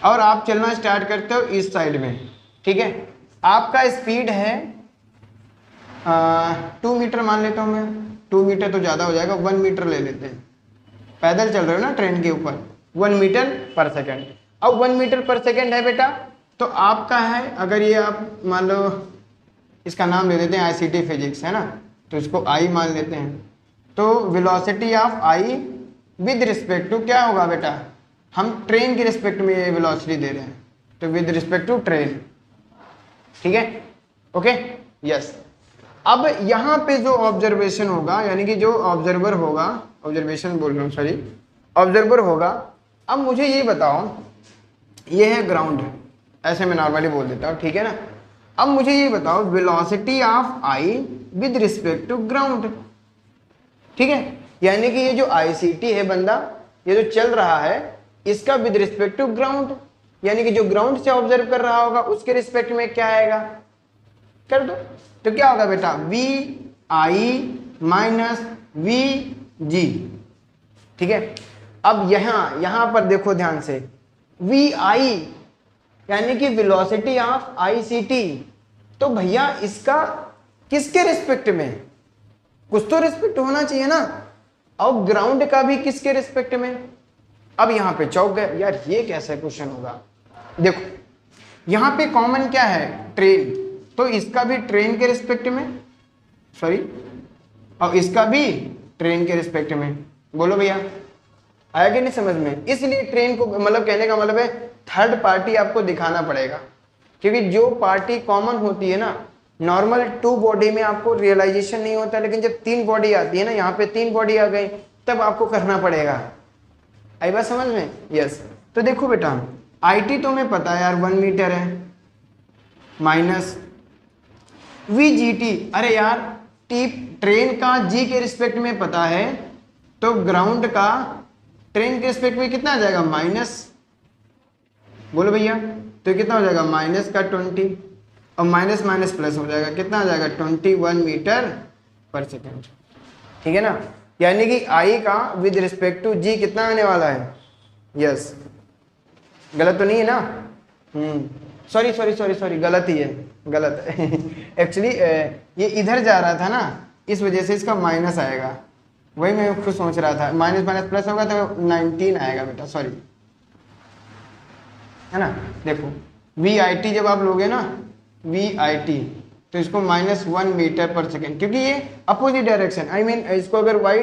और आप चलना स्टार्ट करते हो इस साइड में, ठीक है, आपका स्पीड है 2 मीटर मान लेता हूं मैं, 2 मीटर तो ज़्यादा हो जाएगा, 1 मीटर ले लेते हैं, पैदल चल रहे हो ना ट्रेन के ऊपर, 1 मीटर पर सेकेंड। अब 1 मीटर पर सेकेंड है बेटा, तो आपका है, अगर ये आप मान लो इसका नाम ले देते हैं ICT फिजिक्स, है ना, तो इसको I मान लेते हैं, तो velocity of I with respect to क्या होगा बेटा, हम ट्रेन के रिस्पेक्ट में ये वेलोसिटी दे रहे हैं, तो विद रिस्पेक्ट टू ट्रेन, ठीक है, ओके, यस। अब यहाँ पे जो ऑब्जर्वेशन होगा, यानी कि जो ऑब्जर्वर होगा, ऑब्जर्वेशन बोल रहा हूँ सॉरी, ऑब्जर्वर होगा, अब मुझे ये बताओ, ये है ग्राउंड, ऐसे मैं नॉर्मली बोल देता हूँ, ठीक है ना। अब मुझे ये बताओ velocity of I with respect to ground, ठीक है, यानी कि ये जो ICT है बंदा, ये जो चल रहा है, इसका विद रिस्पेक्ट टू ग्राउंड, यानी कि जो ग्राउंड से ऑब्जर्व कर रहा होगा उसके रिस्पेक्ट में क्या आएगा, कर दो, तो क्या होगा बेटा VI माइनस VG, ठीक है। अब यहां पर देखो ध्यान से, VI यानी कि वेलोसिटी ऑफ ICT, तो भैया इसका किसके रिस्पेक्ट में, कुछ तो रिस्पेक्ट होना चाहिए ना, और ग्राउंड का भी किसके रिस्पेक्ट में। अब यहां पे चौक गए यार, ये कैसा क्वेश्चन होगा, देखो यहां पे कॉमन क्या है, ट्रेन, तो इसका भी ट्रेन के रिस्पेक्ट में, सॉरी, और इसका भी ट्रेन के रिस्पेक्ट में, बोलो भैया आया कि नहीं समझ में। इसलिए ट्रेन को मतलब कहने का मतलब है थर्ड पार्टी आपको दिखाना पड़ेगा, क्योंकि जो पार्टी कॉमन होती है ना, नॉर्मल 2 बॉडी में आपको रियलाइजेशन नहीं होता, लेकिन जब 3 बॉडी आती है ना, यहाँ पे 3 बॉडी आ गई, तब आपको करना पड़ेगा। आई बात समझ में? यस। तो देखो बेटा IT तो हमें पता है यार 1 मीटर है, माइनस VGT, अरे यार ट्रेन का G के रिस्पेक्ट में पता है, तो ग्राउंड का ट्रेन के रिस्पेक्ट में कितना आ जाएगा, माइनस, बोलो भैया, तो कितना हो जाएगा माइनस का 20, और माइनस माइनस प्लस हो जाएगा, कितना आ जाएगा 21 मीटर पर सेकेंड, ठीक है ना। यानी कि I का विद रिस्पेक्ट टू G कितना आने वाला है, यस, गलत तो नहीं है ना, सॉरी सॉरी सॉरी सॉरी, गलत ही है, गलत एक्चुअली ये इधर जा रहा था ना, इस वजह से इसका माइनस आएगा, वही मैं खुद सोच रहा था, माइनस माइनस प्लस होगा तो 19 आएगा बेटा, सॉरी, है ना। देखो VIT जब आप लोगे ना, VIT, तो इसको -1 मीटर पर सेकेंड, क्योंकि ये अपोजिट डायरेक्शन, आई मीन इसको अगर y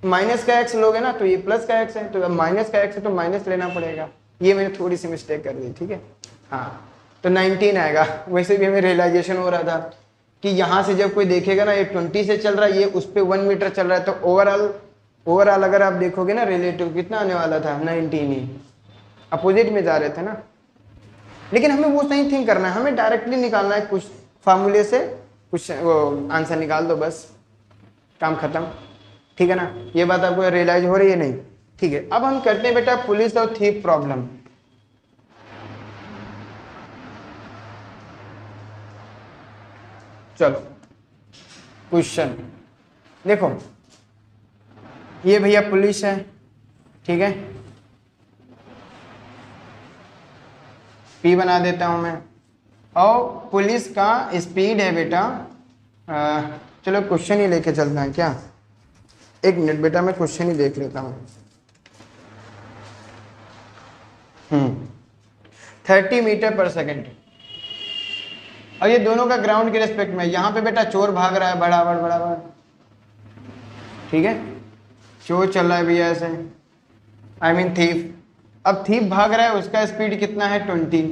माइनस का x लोगे ना तो ये प्लस का x है, तो माइनस का x है तो माइनस लेना पड़ेगा, ये मैंने थोड़ी सी मिस्टेक कर दी, ठीक है, हाँ, तो 19 आएगा। वैसे भी हमें रियलाइजेशन हो रहा था कि यहाँ से जब कोई देखेगा ना, ये 20 से चल रहा है, ये उस पर 1 मीटर चल रहा है, तो ओवरऑल अगर आप देखोगे ना रिलेटिव कितना आने वाला था, 19 ही, अपोजिट में जा रहे थे ना। लेकिन हमें वो नहीं थिंक करना है, हमें डायरेक्टली निकालना है, कुछ फार्मूले से कुछ वो आंसर निकाल दो बस, काम खत्म। ठीक है ना, ये बात आपको रियलाइज हो रही है नहीं? ठीक है, अब हम करते हैं बेटा पुलिस और थीफ प्रॉब्लम। चलो क्वेश्चन देखो, ये भैया पुलिस है, ठीक है, पी बना देता हूं मैं, और पुलिस का स्पीड है बेटा चलो क्वेश्चन ही लेके चलता है क्या, एक मिनट बेटा मैं क्वेश्चन ही देख लेता हूँ। 30 मीटर पर सेकेंड, और ये दोनों का ग्राउंड के रेस्पेक्ट में, यहाँ पे बेटा चोर भाग रहा है बराबर बराबर, ठीक है, चोर चल रहा है भैया ऐसे, आई मीन थीफ। अब थीफ भाग रहा है, उसका स्पीड कितना है 20।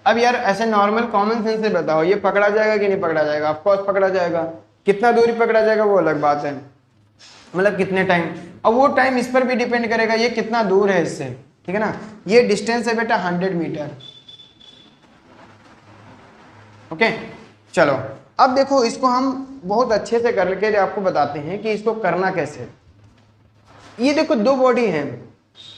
अब यार ऐसे नॉर्मल कॉमन सेंस से बताओ, ये पकड़ा जाएगा कि नहीं पकड़ा जाएगा? ऑफ कोर्स पकड़ा जाएगा। कितना दूरी पकड़ा जाएगा वो अलग बात है, मतलब कितने टाइम, और वो टाइम इस पर भी डिपेंड करेगा ये कितना दूर है इससे, ठीक है ना। ये डिस्टेंस है बेटा 100 मीटर। ओके चलो, अब देखो इसको हम बहुत अच्छे से करके आपको बताते हैं कि इसको करना कैसे। ये देखो दो बॉडी हैं,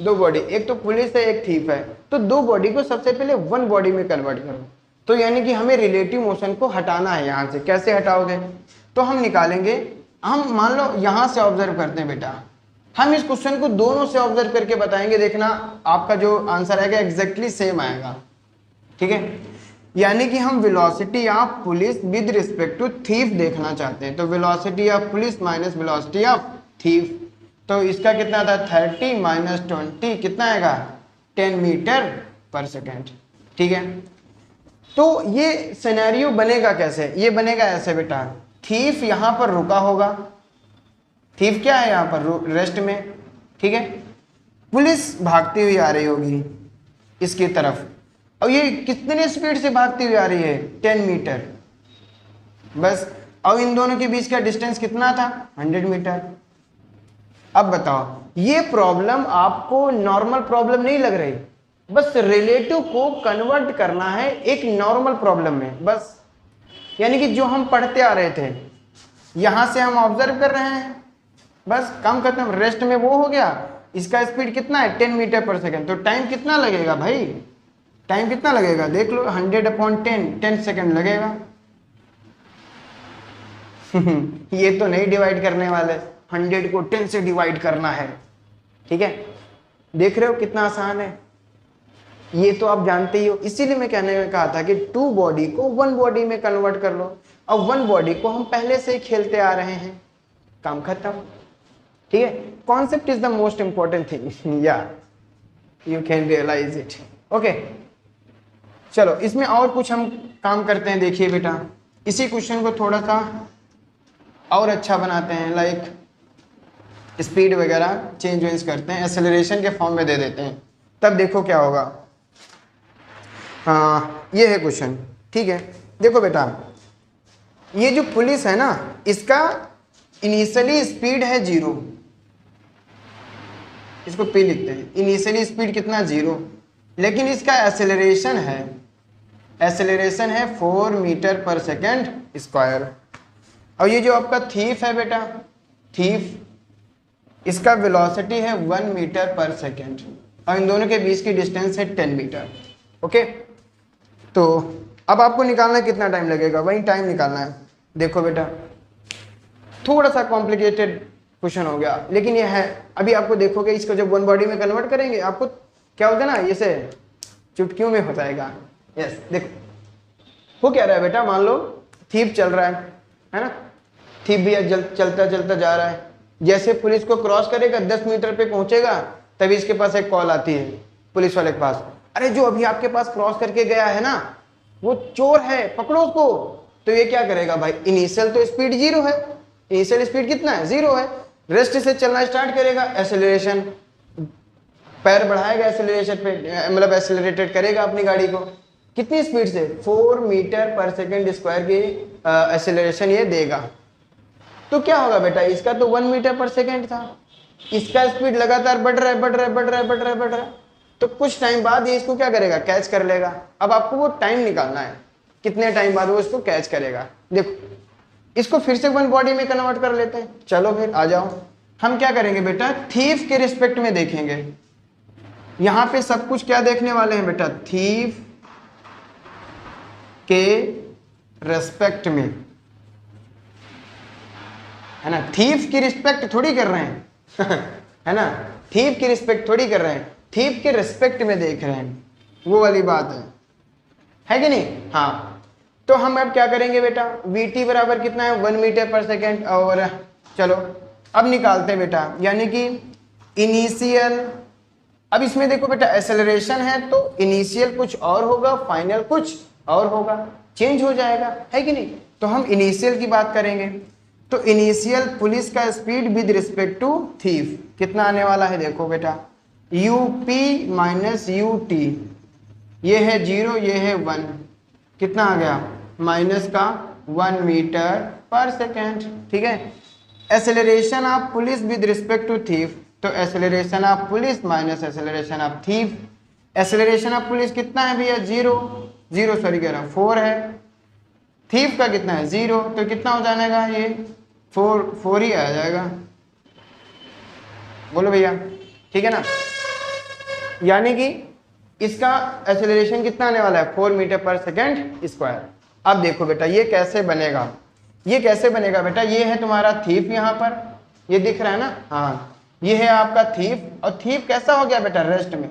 दो बॉडी, एक तो पुलिस है एक थीफ है, तो दो बॉडी को सबसे पहले वन बॉडी में कन्वर्ट करो। तो यानी कि हमें रिलेटिव मोशन को हटाना है यहाँ से। कैसे हटाओगे? तो हम निकालेंगे, हम मान लो यहाँ से ऑब्जर्व करते हैं बेटा, हम इस क्वेश्चन को दोनों से ऑब्जर्व करके बताएंगे, देखना आपका जो आंसर आएगा एग्जैक्टली सेम आएगा, ठीक है। यानी कि हम velocity of police with respect to thief देखना चाहते हैं, तो velocity of police minus velocity of thief, तो इसका कितना था 30 माइनस 20 कितना आएगा 10 मीटर पर सेकेंड, ठीक है। तो ये सिनेरियो बनेगा कैसे? ये बनेगा ऐसे बेटा, थीफ यहाँ पर रुका होगा, थीफ क्या है यहाँ पर रेस्ट में, ठीक है, पुलिस भागती हुई आ रही होगी इसकी तरफ, और ये कितने स्पीड से भागती हुई आ रही है 10 मीटर बस, और इन दोनों के बीच का डिस्टेंस कितना था 100 मीटर। अब बताओ, ये प्रॉब्लम आपको नॉर्मल प्रॉब्लम नहीं लग रही, बस रिलेटिव को कन्वर्ट करना है एक नॉर्मल प्रॉब्लम में बस। यानी कि जो हम पढ़ते आ रहे थे यहां से हम ऑब्जर्व कर रहे हैं, बस काम खत्म, रेस्ट में वो हो गया। इसका स्पीड कितना है 10 मीटर पर सेकेंड, तो टाइम कितना लगेगा भाई, टाइम कितना लगेगा देख लो, 100/10 10 सेकेंड लगेगा। ये तो नहीं डिवाइड करने वाले, 100 को 10 से डिवाइड करना है, ठीक है। देख रहे हो कितना आसान है, ये तो आप जानते ही हो। इसीलिए मैं कहने में कहा था कि टू बॉडी को वन बॉडी में कन्वर्ट कर लो, और वन बॉडी को हम पहले से ही खेलते आ रहे हैं, काम खत्म, ठीक है। Concept is the most important thing, या you can realise it. Okay चलो, इसमें और कुछ हम काम करते हैं। देखिए बेटा, इसी क्वेश्चन को थोड़ा सा और अच्छा बनाते हैं, लाइक स्पीड वगैरह चेंज वेंज करते हैं, एक्सेलरेशन के फॉर्म में दे देते हैं, तब देखो क्या होगा। हाँ ये है क्वेश्चन, ठीक है। देखो बेटा, ये जो पुलिस है ना, इसका इनिशियली स्पीड है 0, इसको P लिखते हैं, इनिशियली स्पीड कितना 0, लेकिन इसका एक्सेलरेशन है 4 मीटर पर सेकेंड स्क्वायर। और ये जो आपका थीफ है बेटा, थीफ, इसका वेलोसिटी है 1 मीटर पर सेकेंड, और इन दोनों के बीच की डिस्टेंस है 10 मीटर। ओके, तो अब आपको निकालना है कितना टाइम लगेगा, वही टाइम निकालना है। देखो बेटा, थोड़ा सा कॉम्प्लिकेटेड क्वेश्चन हो गया, लेकिन ये है। अभी आपको देखोगे, इसको जब वन बॉडी में कन्वर्ट करेंगे, आपको क्या होगा ना, जैसे चुटकियों में हो जाएगा। यस, देखो हो क्या रहा है बेटा, मान लो थीप चल रहा है ना, थीप भी चलता चलता जा रहा है, जैसे पुलिस को क्रॉस करेगा 10 मीटर पे पहुंचेगा, तभी इसके पास एक कॉल आती है पुलिस वाले के पास, अरे जो अभी आपके पास क्रॉस करके गया है ना, वो चोर है, पकड़ो उसको। तो ये क्या करेगा भाई, इनिशियल तो स्पीड 0 है, इनिशियल स्पीड कितना है 0 है, रेस्ट से चलना स्टार्ट करेगा, एक्सेलरेशन, पैर बढ़ाएगा एक्सेलरेशन पे, मतलब एक्सेलरेटेड करेगा अपनी गाड़ी को, कितनी स्पीड से 4 मीटर पर सेकेंड स्क्वायर की एक्सेलरेशन ये देगा। तो क्या होगा बेटा, इसका तो 1 मीटर पर सेकेंड था, इसका स्पीड लगातार बढ़ रहा है, तो कुछ टाइम बाद ये इसको क्या करेगा, कैच कर लेगा। अब आपको वो टाइम निकालना है कितने टाइम बाद वो इसको कैच करेगा। देखो इसको फिर से वन बॉडी में कन्वर्ट कर लेते हैं। चलो फिर आ जाओ, हम क्या करेंगे बेटा, थीफ के रिस्पेक्ट में देखेंगे। यहां पे सब कुछ क्या देखने वाले हैं बेटा, थीफ के रिस्पेक्ट में, है ना। थीफ की रिस्पेक्ट थोड़ी कर रहे हैं है ना, थीफ की रिस्पेक्ट थोड़ी कर रहे हैं, थीफ के रिस्पेक्ट में देख रहे हैं, वो वाली बात है कि नहीं। हाँ तो हम अब क्या करेंगे बेटा, vt बराबर कितना है 1 मीटर पर सेकेंड। और चलो अब निकालते हैं बेटा, यानी कि इनिशियल, अब इसमें देखो बेटा एक्सेलरेशन है तो इनिशियल कुछ और होगा, फाइनल कुछ और होगा, चेंज हो जाएगा, है कि नहीं। तो हम इनिशियल की बात करेंगे, तो इनिशियल पुलिस का speed with respect to thief कितना आने वाला है, देखो बेटा यूपी माइनस यूटी, ये है 0 ये है 1, कितना आ गया माइनस का 1 मीटर पर सेकेंड, ठीक है। Acceleration of police with respect to thief, तो acceleration of police minus acceleration of thief, acceleration of police कितना है भैया 0 सॉरी कह रहा हूँ 4 है, थीफ का कितना है 0, तो कितना हो जाएगा ये 4 ही आ जाएगा, बोलो भैया, ठीक है ना। यानी कि इसका एक्सेलरेशन कितना आने वाला है 4 मीटर पर सेकेंड स्क्वायर। अब देखो बेटा ये कैसे बनेगा, ये कैसे बनेगा बेटा, ये है तुम्हारा थीफ, यहाँ पर ये दिख रहा है ना, हाँ ये है आपका थीफ, और थीफ कैसा हो गया बेटा रेस्ट में,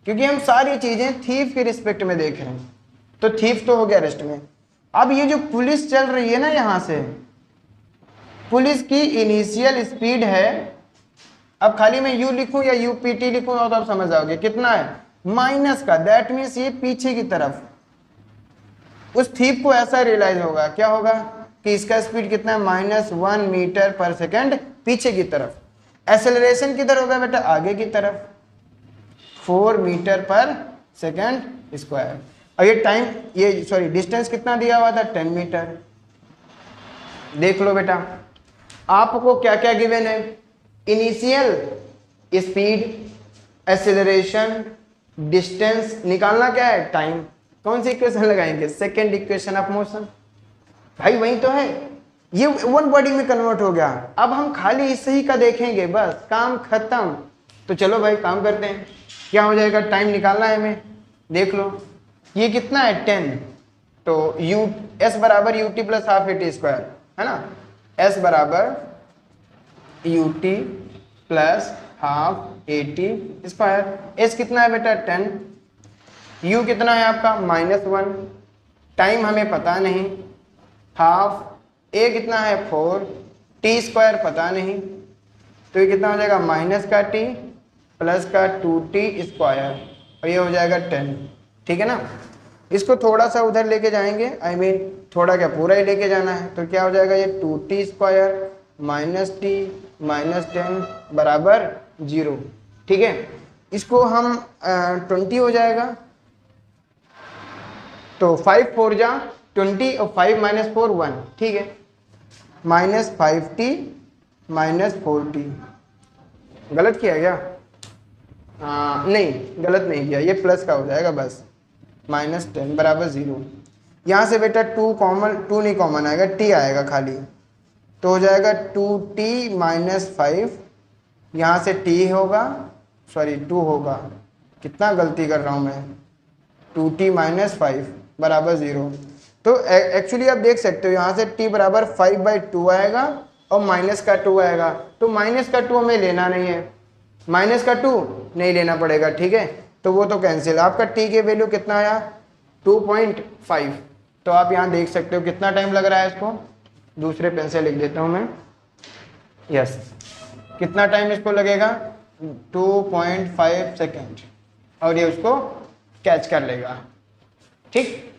क्योंकि हम सारी चीजें थीफ के रिस्पेक्ट में देख रहे हैं, तो थीफ तो हो गया रेस्ट में। अब ये जो पुलिस चल रही है ना, यहाँ से पुलिस की इनिशियल स्पीड है, अब खाली मैं यू लिखूं या यूपीटी लिखूं तो आप समझ जाओगे कितना है माइनस का, दैट मीन्स ये पीछे की तरफ, उस थीप को ऐसा रियलाइज होगा, क्या होगा कि इसका स्पीड कितना है -1 मीटर पर सेकेंड पीछे की तरफ। एक्सेलरेशन किधर होगा बेटा, आगे की तरफ 4 मीटर पर सेकेंड स्क्वायर। और ये टाइम, ये सॉरी डिस्टेंस कितना दिया हुआ था 10 मीटर। देख लो बेटा आपको क्या क्या गिवन है, इनिशियल स्पीड, एक्सेलरेशन, डिस्टेंस, निकालना क्या है टाइम। कौन सी इक्वेशन लगाएंगे, सेकेंड इक्वेशन ऑफ मोशन, भाई वही तो है, ये वन बॉडी में कन्वर्ट हो गया। अब हम खाली इस ही का देखेंगे, बस काम खत्म। तो चलो भाई काम करते हैं, क्या हो जाएगा, टाइम निकालना है हमें। देख लो ये कितना है 10, तो यू एस बराबर U T plus half eighty square, है ना, एस बराबर U T plus half 80 square. S कितना है बेटा 10, यू कितना है आपका -1, टाइम हमें पता नहीं, हाफ, ए कितना है 4, टी स्क्वायर पता नहीं, तो ये कितना हो जाएगा माइनस का टी प्लस का 2t स्क्वायर, और ये हो जाएगा 10, ठीक है ना। इसको थोड़ा सा उधर लेके जाएंगे, I mean, थोड़ा क्या पूरा ही लेके जाना है, तो क्या हो जाएगा ये 2t square minus T minus 10 बराबर 0, ठीक है। इसको हम 20 हो जाएगा, तो 5 4 जा 20 और 5 - 4 1, ठीक है, -5t -4t। गलत किया क्या, नहीं गलत नहीं किया, ये प्लस का हो जाएगा बस, -10 बराबर 0। यहाँ से बेटा 2 कॉमन, 2 नहीं कॉमन आएगा, t आएगा खाली, तो हो जाएगा 2t -5, यहाँ से t होगा, सॉरी 2 होगा, कितना गलती कर रहा हूँ मैं, 2t -5 बराबर 0। तो एक्चुअली आप देख सकते हो यहाँ से t बराबर 5/2 आएगा और माइनस का 2 आएगा, तो माइनस का 2 हमें लेना नहीं है, माइनस का 2 नहीं लेना पड़ेगा, ठीक है, तो वो तो कैंसिल। आपका t के वैल्यू कितना आया 2.5, तो आप यहाँ देख सकते हो कितना टाइम लग रहा है। इसको दूसरे पेन से लिख देता हूँ मैं, यस, कितना टाइम इसको लगेगा 2.5 सेकेंड, और ये उसको कैच कर लेगा, ठीक।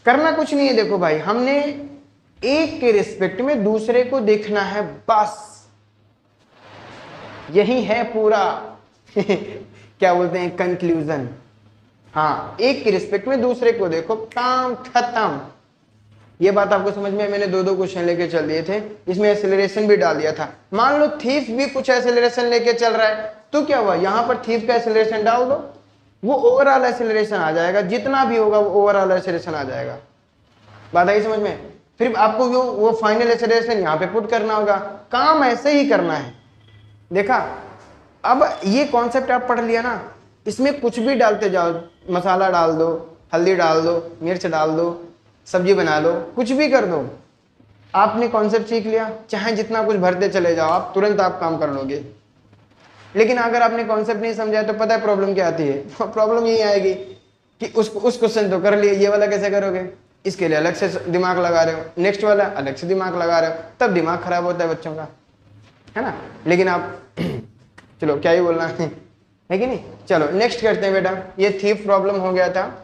करना कुछ नहीं है, देखो भाई हमने एक के रिस्पेक्ट में दूसरे को देखना है, बस यही है पूरा क्या बोलते हैं कंक्लूजन। हाँ, एक के रिस्पेक्ट में दूसरे को देखो, काम खत्म। ये बात आपको समझ में, मैंने 2 क्वेश्चन लेके चल दिए थे, इसमें एक्सेलरेशन भी डाल दिया था। मान लो थीफ भी कुछ एक्सेलरेशन लेके चल रहा है, तो क्या हुआ, यहां पर थीफ का एक्सेलरेशन डाल दो, वो ओवरऑल एक्सेलरेशन आ जाएगा, जितना भी होगा वो ओवरऑल एक्सेलरेशन आ जाएगा। बात आई समझ में? फिर आपको वो फाइनल एक्सेलरेशन यहाँ पे पुट करना होगा, काम ऐसे ही करना है। देखा, अब ये कॉन्सेप्ट आप पढ़ लिया ना, इसमें कुछ भी डालते जाओ, मसाला डाल दो, हल्दी डाल दो, मिर्च डाल दो, सब्जी बना लो, कुछ भी कर दो, आपने कॉन्सेप्ट सीख लिया, चाहे जितना कुछ भरते चले जाओ आप, तुरंत आप काम कर लोगे। लेकिन अगर आपने कॉन्सेप्ट नहीं समझा तो पता है प्रॉब्लम क्या आती है? प्रॉब्लम यही आएगी कि उस क्वेश्चन तो कर लिए, ये वाला कैसे करोगे, इसके लिए अलग से दिमाग लगा रहे हो, नेक्स्ट वाला अलग से दिमाग लगा रहे हो, तब दिमाग खराब होता है बच्चों का, है ना। लेकिन आप चलो क्या ही बोलना है कि नहीं। चलो नेक्स्ट करते हैं बेटा, ये थीफ प्रॉब्लम हो गया था।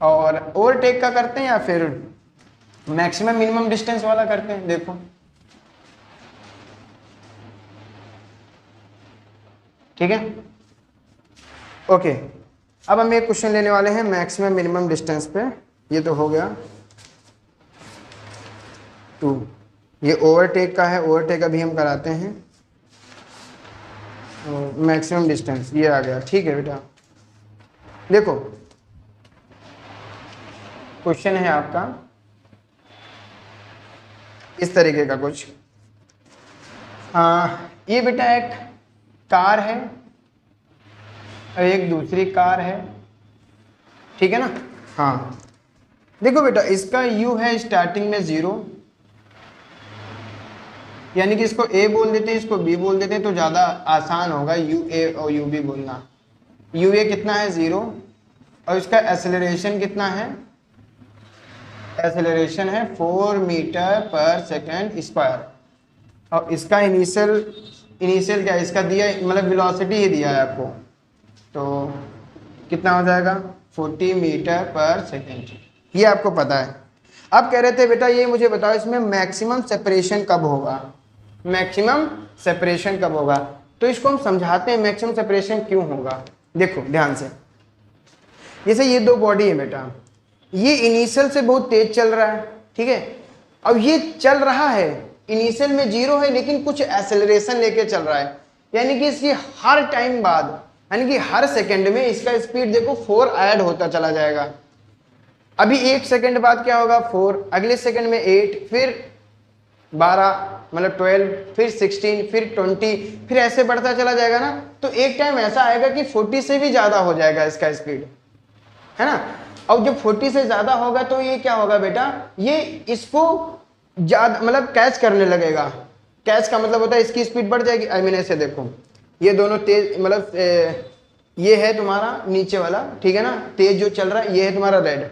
और ओवरटेक का करते हैं या फिर मैक्सिमम मिनिमम डिस्टेंस वाला करते हैं? देखो ठीक है, ओके। अब हम एक क्वेश्चन लेने वाले हैं मैक्सिमम मिनिमम डिस्टेंस पे। ये तो हो गया 2। ये ओवरटेक का है, ओवरटेक अभी हम कराते हैं। मैक्सिमम डिस्टेंस ये आ गया, ठीक है बेटा। देखो क्वेश्चन है आपका इस तरीके का कुछ। ये बेटा एक कार है और एक दूसरी कार है, ठीक है ना। हाँ देखो बेटा, इसका u है स्टार्टिंग में 0, यानी कि इसको a बोल देते हैं, इसको b बोल देते हैं, तो ज़्यादा आसान होगा ua और ub बोलना। ua कितना है 0, और इसका एक्सेलरेशन कितना है? एक्सेलरेशन है 4 मीटर पर सेकेंड स्क्वायर, और इसका इनिशियल क्या है? इसका दिया मतलब वेलोसिटी ही दिया है आपको, तो कितना हो जाएगा? 40 मीटर पर सेकेंड, ये आपको पता है। अब कह रहे थे बेटा ये मुझे बताओ इसमें मैक्सिमम सेपरेशन कब होगा? मैक्सिमम सेपरेशन कब होगा? तो इसको हम समझाते हैं मैक्सिमम सेपरेशन क्यों होगा। देखो ध्यान से, जैसे ये दो बॉडी है बेटा, ये इनिशियल से बहुत तेज चल रहा है, ठीक है। अब ये चल रहा है, इनिशियल में 0 है, लेकिन कुछ एक्सेलरेशन लेके चल रहा है, यानी कि इसकी हर टाइम बाद, यानी कि हर सेकंड में इसका स्पीड देखो 4 ऐड होता चला जाएगा। अभी 1 सेकंड बाद क्या होगा? 4, अगले सेकंड में 8, फिर 12 मतलब 12, फिर 16, फिर 20, फिर ऐसे बढ़ता चला जाएगा ना। तो एक टाइम ऐसा आएगा कि 40 से भी ज्यादा हो जाएगा इसका स्पीड, है ना। और जब 40 से ज्यादा होगा तो ये क्या होगा बेटा? ये इसको ज्यादा मतलब कैच करने लगेगा। कैच का मतलब होता है इसकी स्पीड बढ़ जाएगी। आई मीन ऐसे देखो, ये दोनों तेज, मतलब ये है तुम्हारा नीचे वाला, ठीक है ना, तेज जो चल रहा है, ये है तुम्हारा रेड।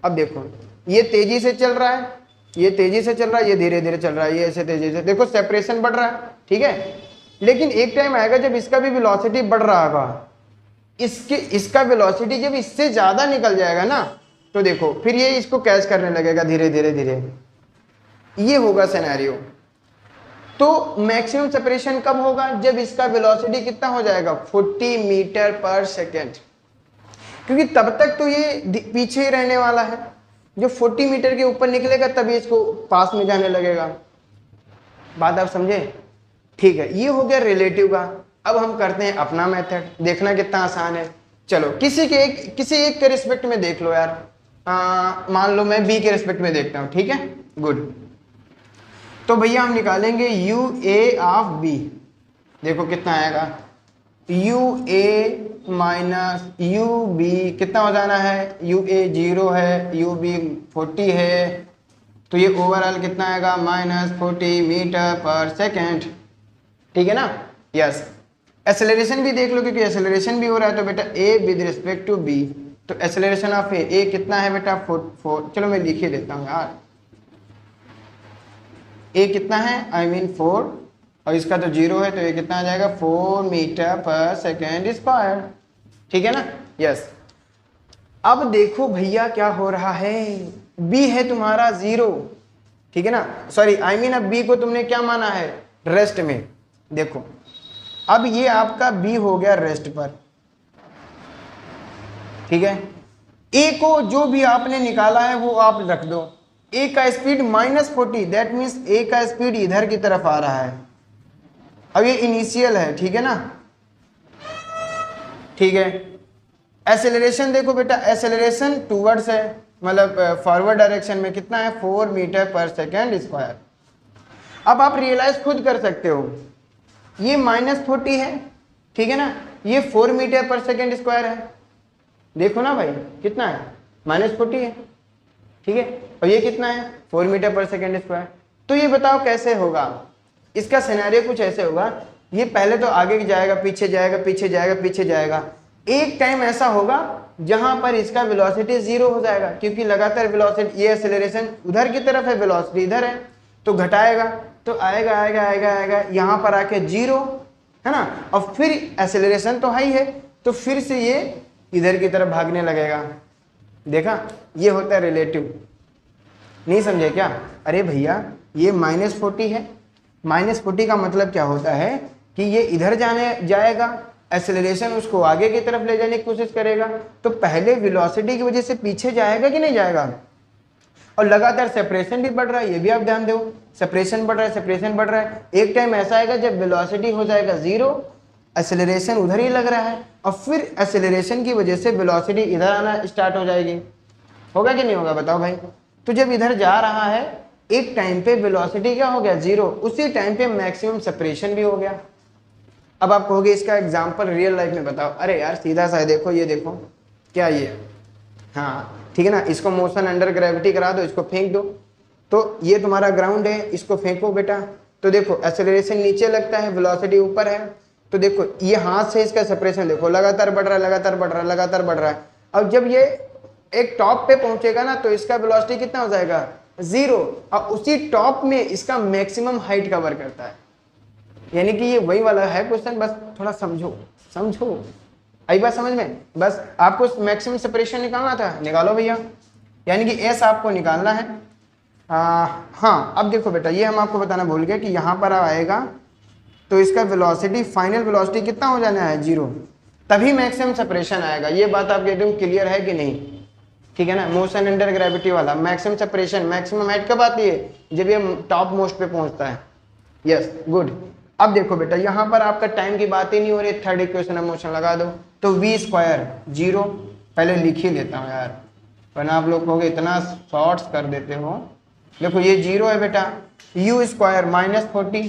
अब देखो ये तेजी से चल रहा है, ये तेजी से चल रहा है, ये धीरे धीरे चल रहा है, ये ऐसे तेजी से, देखो सेपरेशन बढ़ रहा है, ठीक है। लेकिन एक टाइम आएगा जब इसका भी वेलोसिटी बढ़ रहा होगा, इसका वेलोसिटी जब इससे ज्यादा निकल जाएगा ना, तो देखो फिर ये इसको कैच करने लगेगा धीरे धीरे धीरे, ये होगा सिनेरियो। तो मैक्सिमम सेपरेशन कब होगा? जब इसका वेलोसिटी कितना हो जाएगा? 40 मीटर पर सेकेंड, क्योंकि तब तक तो ये पीछे ही रहने वाला है। जो 40 मीटर के ऊपर निकलेगा तभी इसको पास में जाने लगेगा। बात आप समझे? ठीक है, ये हो गया रिलेटिव का। अब हम करते हैं अपना मेथड, देखना कितना आसान है। चलो किसी एक के रिस्पेक्ट में देख लो यार। मान लो मैं बी के रिस्पेक्ट में देखता हूँ, ठीक है, गुड। तो भैया हम निकालेंगे यू ए ऑफ बी। देखो कितना आएगा? U A minus U B कितना हो जाना है? यू ए 0 है, यू बी 40 है, तो ये ओवरऑल कितना आएगा? -40 मीटर पर सेकेंड, ठीक है ना। यस, एक्सेलरेशन भी देख लो, क्योंकि एक्सेलरेशन भी हो रहा है। तो बेटा A with respect to B, तो एक्सेलरेशन ऑफ ए कितना है बेटा? 4। चलो मैं लिख ही देता हूँ यार, ए कितना है? आई मीन 4, और इसका तो 0 है, तो ये कितना आ जाएगा? 4 मीटर पर सेकेंड स्क्वायर, ठीक है ना। यस, अब देखो भैया क्या हो रहा है, बी है तुम्हारा 0, ठीक है ना, सॉरी आई मीन अब बी को तुमने क्या माना है? रेस्ट में। देखो अब ये आपका बी हो गया रेस्ट पर, ठीक है। ए को जो भी आपने निकाला है वो आप रख दो। ए का स्पीड -40, दैट मीन्स ए का स्पीड इधर की तरफ आ रहा है। अब ये इनिशियल है, ठीक है ना, ठीक है। एक्सेलरेशन देखो बेटा, एक्सेलरेशन टूवर्ड्स है, मतलब फॉरवर्ड डायरेक्शन में कितना है 4 मीटर पर सेकेंड स्क्वायर। अब आप रियलाइज खुद कर सकते हो, ये -40 है, ठीक है ना, ये 4 मीटर पर सेकेंड स्क्वायर है, देखो ना भाई कितना है -40 है, ठीक है, और ये कितना है 4 मीटर पर सेकेंड स्क्वायर। तो ये बताओ कैसे होगा, इसका सिनेरियो कुछ ऐसे होगा, ये पहले तो आगे जाएगा, पीछे जाएगा, पीछे जाएगा, पीछे जाएगा, एक टाइम ऐसा होगा जहां पर इसका वेलोसिटी 0 हो जाएगा, क्योंकि लगातार वेलोसिटी, ये एक्सेलरेशन उधर की तरफ है, वेलोसिटी इधर है, तो घटाएगा, तो आएगा आएगा आएगा आएगा यहाँ पर आके 0, है ना, और फिर एक्सेलरेशन तो हाई है, तो फिर से ये इधर की तरफ भागने लगेगा। देखा, ये होता है रिलेटिव। नहीं समझे क्या? अरे भैया ये -40 है, -40 का मतलब क्या होता है कि ये इधर जाने जाएगा, एक्सेलरेशन उसको आगे की तरफ ले जाने की कोशिश करेगा, तो पहले वेलोसिटी की वजह से पीछे जाएगा कि नहीं जाएगा, और लगातार सेपरेशन भी बढ़ रहा है, ये भी आप ध्यान दो, सेपरेशन बढ़ रहा है, सेपरेशन बढ़ रहा है, एक टाइम ऐसा आएगा जब वेलोसिटी हो जाएगा 0, एक्सेलरेशन उधर ही लग रहा है, और फिर एक्सेलरेशन की वजह से वेलोसिटी इधर आना स्टार्ट हो जाएगी। होगा कि नहीं होगा बताओ भाई? तो जब इधर जा रहा है एक टाइम पे वेलोसिटी क्या हो गया 0, उसी टाइम पे मैक्सिमम सेपरेशन भी हो गया। अब आप कहोगे इसका एग्जांपल रियल लाइफ में बताओ। अरे यार सीधा सा है, देखो ये देखो क्या ये, हाँ ठीक है ना, इसको मोशन अंडर ग्रेविटी करा दो, इसको फेंक दो, तो ये तुम्हारा ग्राउंड है, इसको फेंको बेटा, तो देखो एक्सेलरेशन नीचे लगता है, वेलोसिटी ऊपर है, तो देखो ये हाथ से इसका सेपरेशन देखो लगातार बढ़ रहा है, लगातार बढ़ रहा है, लगातार बढ़ रहा है। अब जब ये एक टॉप पे पहुंचेगा ना, तो इसका वेलोसिटी कितना हो जाएगा 0, और उसी टॉप में इसका मैक्सिमम हाइट कवर करता है। यानी कि ये वही वाला है क्वेश्चन, बस थोड़ा समझो, समझो, आई बात समझ में? बस आपको मैक्सिमम सेपरेशन निकालना था, निकालो भैया, यानी कि एस आपको निकालना है। हाँ अब देखो बेटा, ये हम आपको बताना भूल गए कि यहाँ पर आएगा तो इसका वेलोसिटी, फाइनल वेलोसिटी कितना हो जाना है 0, तभी मैक्सिमम सेपरेशन आएगा। ये बात आपके एकदम क्लियर है कि नहीं? ठीक है ना, मोशन अंडर ग्रेविटी वाला मैक्सिमम सेपरेशन, मैक्सिमम हाइट कब आती है? जब ये टॉप मोस्ट पे पहुंचता है। Yes good. अब देखो बेटा, यहाँ पर आपका टाइम की बात ही नहीं हो रही, थर्ड इक्वेशन में मोशन लगा दो, तो v स्क्वायर 0, पहले लिख ही लेता हूँ यार, वरना आप लोग कहोगे इतना शॉर्ट्स कर देते हो। देखो ये 0 है बेटा, u स्क्वायर -40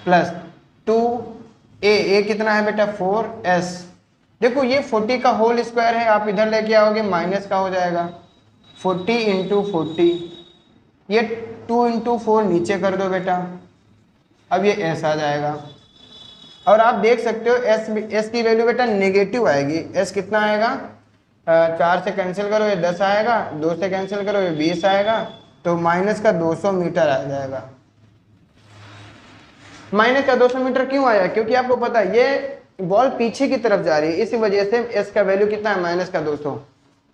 प्लस 2a कितना है बेटा 4s। देखो ये 40 का होल स्क्वायर है, आप इधर लेके आओगे माइनस का हो जाएगा, 40 इंटू 40, ये 2 इंटू 4 नीचे कर दो बेटा, अब ये s आ जाएगा। और आप देख सकते हो s की वैल्यू बेटा नेगेटिव आएगी। s कितना आएगा, 4 से कैंसिल करो ये 10 आएगा, 2 से कैंसिल करो ये 20 आएगा, तो माइनस का 200 मीटर आ जाएगा। माइनस का 200 मीटर क्यों आया? क्योंकि आपको पता है ये बॉल पीछे की तरफ जा रही है, इसी वजह से s का वैल्यू कितना है माइनस का 200।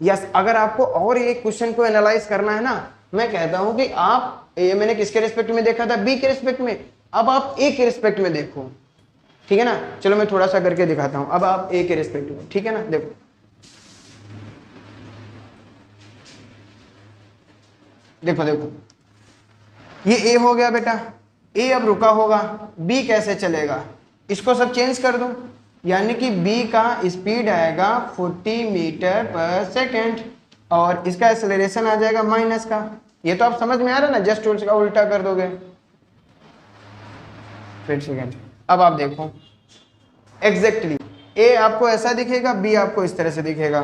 यस, अगर आपको और एक क्वेश्चन को एनालाइज करना है ना, मैं कहता हूं कि आप, ये मैंने किसके रिस्पेक्ट में देखा था, b के रिस्पेक्ट में, अब आप a के रिस्पेक्ट में देखो, ठीक है ना। चलो मैं थोड़ा सा करके दिखाता हूं, अब आप a के रिस्पेक्ट में, ठीक है ना। देखो देखो देखो, ये a हो गया बेटा, a अब रुका होगा, b कैसे चलेगा, इसको सब चेंज कर दो, यानी कि b का स्पीड आएगा 40 मीटर पर सेकेंड, और इसका एक्सेलरेशन आ जाएगा माइनस का। ये तो आप समझ में आ रहा है ना, जस्ट उसका उल्टा कर दोगे फिर सेकेंड। अब आप देखो एग्जैक्टली a आपको ऐसा दिखेगा, b आपको इस तरह से दिखेगा।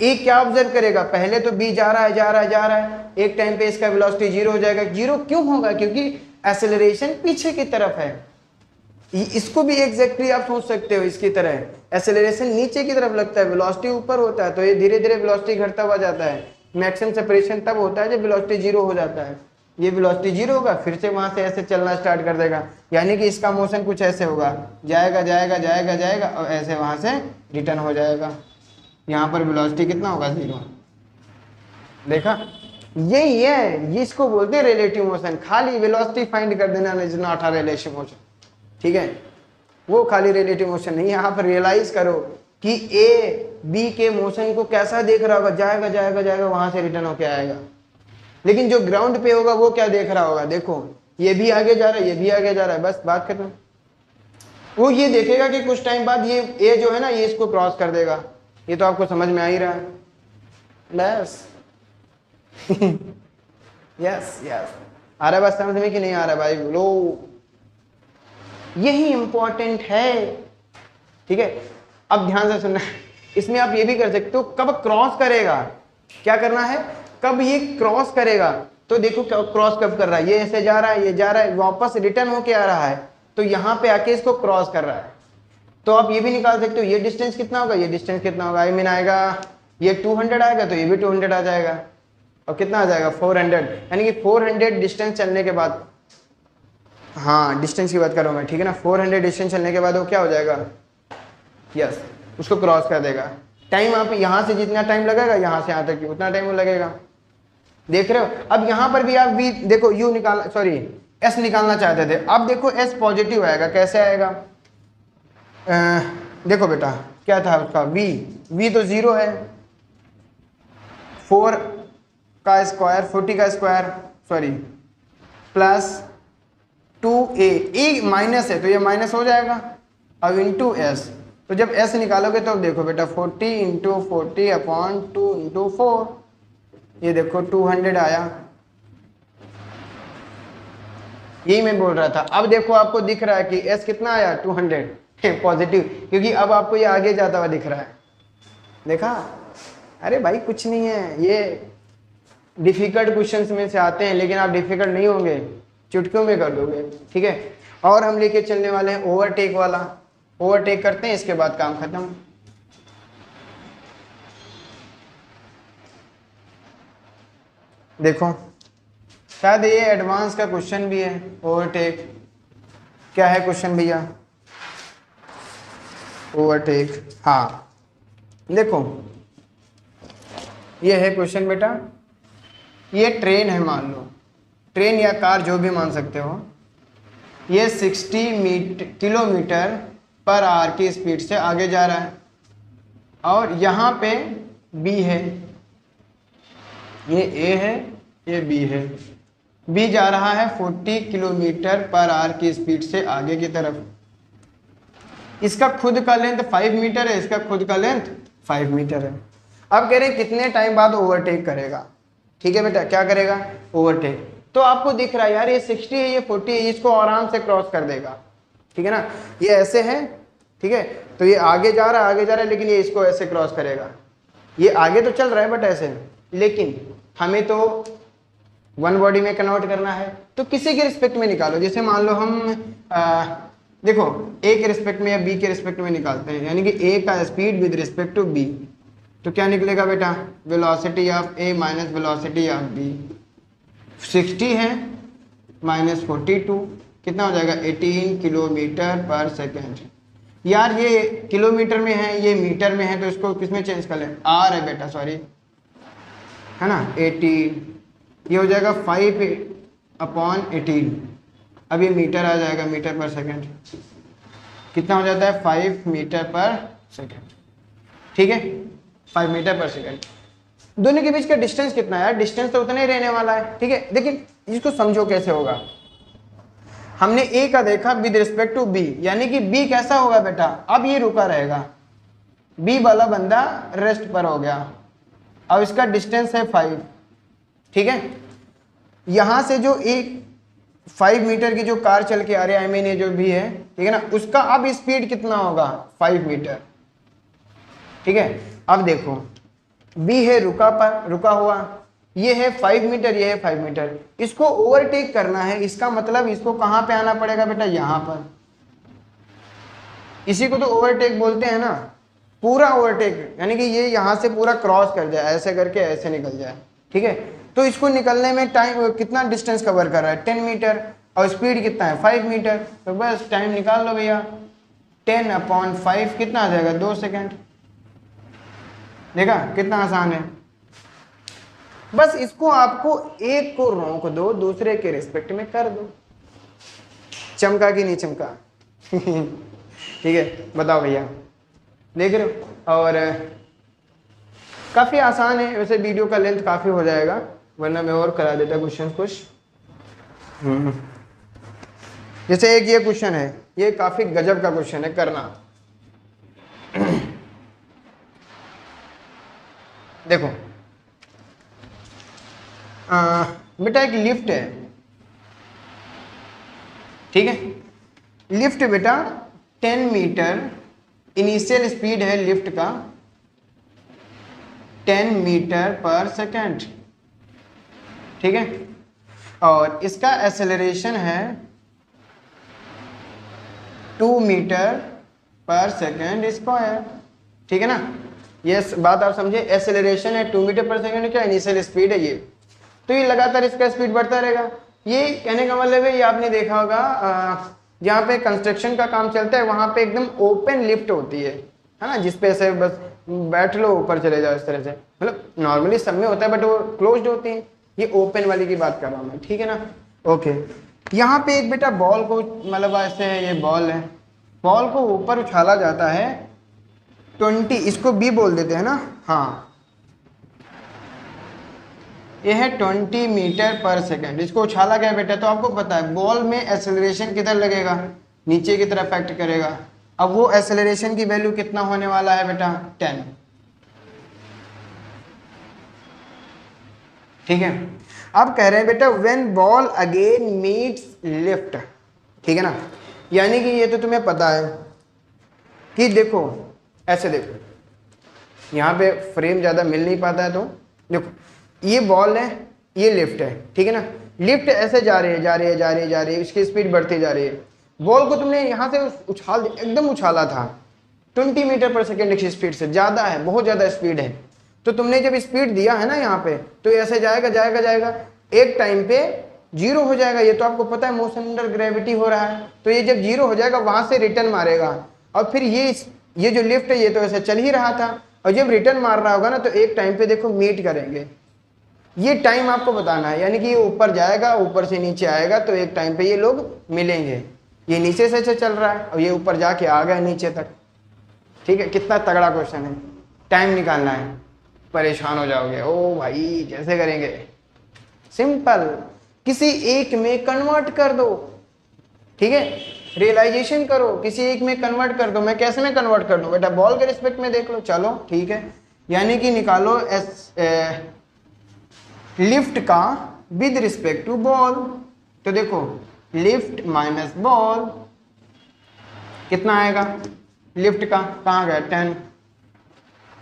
a क्या ऑब्जर्व करेगा, पहले तो b जा रहा है जा रहा है जा रहा है, एक टाइम पे इसका वेलोसिटी 0 हो जाएगा। 0 क्यों होगा? क्योंकि एक्सेलरेशन पीछे की तरफ है। इसको भी एग्जैक्टली आप सोच सकते हो इसकी तरह, एक्सेलरेशन नीचे की तरफ लगता है, वेलोसिटी ऊपर होता है, तो ये धीरे धीरे वेलोसिटी घटता हुआ जाता है। मैक्सिमम सेपरेशन तब होता है जब वेलोसिटी 0 हो जाता है। ये वेलोसिटी 0 होगा, फिर से वहां से ऐसे चलना स्टार्ट कर देगा, यानी कि इसका मोशन कुछ ऐसे होगा, जाएगा जाएगा जाएगा जाएगा और ऐसे वहां से रिटर्न हो जाएगा। यहाँ पर वेलोसिटी कितना होगा 0। देखा, यही है, ये इसको बोलते हैं रिलेटिव मोशन। खाली वेलोसिटी फाइंड कर देना is not a relative motion, ठीक है, वो खाली रिलेटिव मोशन नहीं। यहाँ पर रियलाइज करो कि ए बी के मोशन को कैसा देख रहा होगा, जाएगा जाएगा जाएगा वहां से रिटर्न होके आएगा। लेकिन जो ग्राउंड पे होगा वो क्या देख रहा होगा, देखो ये भी आगे जा रहा है, ये भी आगे जा रहा है, बस बात खत्म। वो ये देखेगा कि कुछ टाइम बाद ये ए जो है ना, ये इसको क्रॉस कर देगा, ये तो आपको समझ में आ ही रहा है बस। यस यस, आ रहा है बात समझ में कि नहीं आ रहा भाई? बोलो, यही इंपॉर्टेंट है। ठीक है, अब ध्यान से सुनना, इसमें आप ये भी कर सकते हो कब क्रॉस करेगा, क्या करना है, कब ये क्रॉस करेगा। तो देखो क्रॉस कब कर रहा है, ये ऐसे जा रहा है, ये जा रहा है, वापस रिटर्न होके आ रहा है, तो यहां पे आके इसको क्रॉस कर रहा है। तो आप ये भी निकाल सकते हो ये डिस्टेंस कितना होगा, ये डिस्टेंस कितना होगा, आई मीन आएगा ये 200 आएगा तो ये भी 200 आ जाएगा, और कितना आ जाएगा 400, यानी कि 400 डिस्टेंस चलने के बाद, हाँ डिस्टेंस की बात कर रहा हूँ मैं, ठीक है ना, 400 डिस्टेंस चलने के बाद वो क्या हो जाएगा, यस उसको क्रॉस कर देगा। टाइम आप यहाँ से जितना टाइम लगेगा यहाँ से यहाँ तक उतना टाइम वो लगेगा, देख रहे हो। अब यहाँ पर भी आप भी देखो यू निकाल, सॉरी एस निकालना चाहते थे, अब देखो एस पॉजिटिव आएगा, कैसे आएगा, देखो बेटा क्या था उसका वी तो 0 है, 4 का स्क्वायर 40 का स्क्वायर सॉरी प्लस 2a, ए माइनस है तो ये माइनस हो जाएगा, अब इंटू एस, तो जब एस निकालोगे तो देखो बेटा 40 इंटू 40 अपॉन 2 इंटू 4, ये देखो 200 आया, यही मैं बोल रहा था। अब देखो आपको दिख रहा है कि एस कितना आया 200 पॉजिटिव, क्योंकि अब आपको ये आगे जाता हुआ दिख रहा है, देखा। अरे भाई कुछ नहीं है, ये डिफिकल्ट क्वेश्चंस में से आते हैं, लेकिन आप डिफिकल्ट नहीं होंगे, चुटकियों में कर दोगे, ठीक है। और हम लेके चलने वाले हैं ओवरटेक वाला, ओवरटेक करते हैं, इसके बाद काम खत्म। देखो शायद ये एडवांस का क्वेश्चन भी है, ओवरटेक क्या है क्वेश्चन भैया, ओवरटेक, हाँ देखो ये है क्वेश्चन बेटा, ये ट्रेन है मान लो, ट्रेन या कार जो भी मान सकते हो, ये 60 किलोमीटर पर आवर की स्पीड से आगे जा रहा है, और यहाँ पे बी है, ये ए है, ये बी है, बी जा रहा है 40 किलोमीटर पर आवर की स्पीड से आगे की तरफ, इसका खुद का लेंथ 5 मीटर है, इसका खुद का लेंथ 5 मीटर है। अब कह रहे हैं कितने टाइम बाद ओवरटेक करेगा, ठीक है बेटा क्या करेगा, ओवरटेक। तो आपको दिख रहा है यार ये 60 है, ये 40 है, इसको आराम से क्रॉस कर देगा, ठीक है ना, ये ऐसे है, ठीक है, तो ये आगे जा रहा है, आगे जा रहा है, लेकिन ये इसको ऐसे क्रॉस करेगा, ये आगे तो चल रहा है बट ऐसे, लेकिन हमें तो वन बॉडी में कन्वर्ट करना है, तो किसी के रिस्पेक्ट में निकालो, जैसे मान लो हम देखो ए के रिस्पेक्ट में या बी के रिस्पेक्ट में निकालते हैं, यानी कि ए का speed with respect to B, तो क्या निकलेगा बेटा, velocity of A minus velocity of B, 60 है माइनस 42 कितना हो जाएगा 18 किलोमीटर पर सेकेंड। यार ये किलोमीटर में है, ये मीटर में है, तो इसको किसमें चेंज कर लें, आर है बेटा, सॉरी है ना, 18, ये हो जाएगा 5/18, अब ये मीटर आ जाएगा, मीटर पर सेकेंड, कितना हो जाता है 5 मीटर पर सेकेंड, ठीक है 5 मीटर पर सेकेंड। दोनों के बीच का डिस्टेंस कितना है यार, डिस्टेंस तो उतना ही रहने वाला है, ठीक है। लेकिन इसको समझो कैसे होगा, हमने ए का देखा विद रिस्पेक्ट टू बी, यानी कि बी कैसा होगा बेटा, अब ये रुका रहेगा, बी वाला बंदा रेस्ट पर हो गया, अब इसका डिस्टेंस है 5, ठीक है। यहां से जो एक 5 मीटर की जो कार चल के आ रही है, आई मीन ये जो भी है, ठीक है ना, उसका अब स्पीड कितना होगा 5 मीटर, ठीक है। अब देखो बी है रुका हुआ, ये है 5 मीटर, ये है 5 मीटर, इसको ओवरटेक करना है, इसका मतलब इसको कहां पे आना पड़ेगा बेटा, यहां पर, इसी को तो ओवरटेक बोलते हैं ना, पूरा ओवरटेक, यानी कि ये यहां से पूरा क्रॉस कर जाए, ऐसे करके ऐसे निकल जाए, ठीक है। तो इसको निकलने में टाइम कितना डिस्टेंस कवर कर रहा है 10 मीटर, और स्पीड कितना है 5 मीटर, तो बस टाइम निकाल लो भैया, 10/5 कितना आ जाएगा 2 सेकेंड, देखा कितना आसान है। बस इसको आपको एक को रोक दो, दूसरे के रिस्पेक्ट में कर दो, चमका कि नहीं चमका ठीक है बताओ भैया, देख रहे हो। और काफ़ी आसान है, वैसे वीडियो का लेंथ काफ़ी हो जाएगा, वरना मैं और करा देता क्वेश्चन कुछ। जैसे एक ये क्वेश्चन है, ये काफ़ी गजब का क्वेश्चन है, करना देखो बेटा एक लिफ्ट है, ठीक है, लिफ्ट बेटा 10 मीटर इनिशियल स्पीड है लिफ्ट का 10 मीटर पर सेकेंड, ठीक है, और इसका एक्सेलरेशन है 2 मीटर पर सेकेंड स्क्वायर, ठीक है ना। ये बात आप समझे, एक्सेलरेशन है 2 मीटर पर सेकेंड, क्या इनिशियल स्पीड है ये, तो ये लगातार इसका स्पीड बढ़ता रहेगा। ये कहने का मतलब है, ये आपने देखा होगा जहाँ पे कंस्ट्रक्शन का काम चलता है वहाँ पे एकदम ओपन लिफ्ट होती है ना, जिसपे ऐसे बस बैठ लो ऊपर चले जाओ इस तरह से, मतलब नॉर्मली सब में होता है बट वो क्लोज्ड होती है, ये ओपन वाली की बात कर रहा हूँ मैं, ठीक है ना। ओके, यहाँ पे एक बेटा बॉल को, मतलब ऐसे ये बॉल है, बॉल को ऊपर उछाला जाता है 20, इसको बी बोल देते हैं ना, हाँ ये है 20 मीटर पर सेकेंड, इसको उछाला गया बेटा, तो आपको पता है बॉल में एक्सेलरेशन किधर लगेगा, नीचे की तरफ इफेक्ट करेगा। अब वो एक्सेलरेशन की वैल्यू कितना होने वाला है बेटा 10, ठीक है। अब कह रहे हैं बेटा when ball again meets lift, ठीक है ना, यानी कि ये तो तुम्हें पता है कि देखो ऐसे, देखो यहाँ पे फ्रेम ज़्यादा मिल नहीं पाता है, तो देखो ये बॉल है, ये लिफ्ट है, ठीक है ना, लिफ्ट ऐसे जा रही है जा रही है जा रही है जा रही है, इसकी स्पीड बढ़ती जा रही है, बॉल को तुमने यहाँ से उछाल एकदम उछाला था 20 मीटर पर सेकेंड की स्पीड से, ज़्यादा है, बहुत ज़्यादा स्पीड है, तो तुमने जब स्पीड दिया है ना यहाँ पे, तो ऐसे जाएगा जाएगा जाएगा, एक टाइम पे जीरो हो जाएगा, ये तो आपको पता है मोशन अंडर ग्रेविटी हो रहा है, तो ये जब जीरो हो जाएगा वहां से रिटर्न मारेगा, और फिर ये जो लिफ्ट है ये तो ऐसे चल ही रहा था, और जब रिटर्न मार रहा होगा ना तो एक टाइम पे देखो मीट करेंगे, ये टाइम आपको बताना है, यानी कि ये ऊपर जाएगा ऊपर से नीचे आएगा, तो एक टाइम पे ये लोग मिलेंगे, ये नीचे से चल रहा है और ये ऊपर जाके आ गया नीचे तक, ठीक है। कितना तगड़ा क्वेश्चन है, टाइम निकालना है, परेशान हो जाओगे, ओ भाई कैसे करेंगे, सिंपल, किसी एक में कन्वर्ट कर दो, ठीक है, रियलाइजेशन करो, किसी एक में कन्वर्ट कर दो। मैं कैसे में कन्वर्ट कर दूं बेटा, बॉल के रिस्पेक्ट में देख लो, चलो ठीक है, यानी कि निकालो लिफ्ट का विद रिस्पेक्ट टू बॉल, तो देखो लिफ्ट माइनस बॉल कितना आएगा, लिफ्ट का कहाँ गया 10,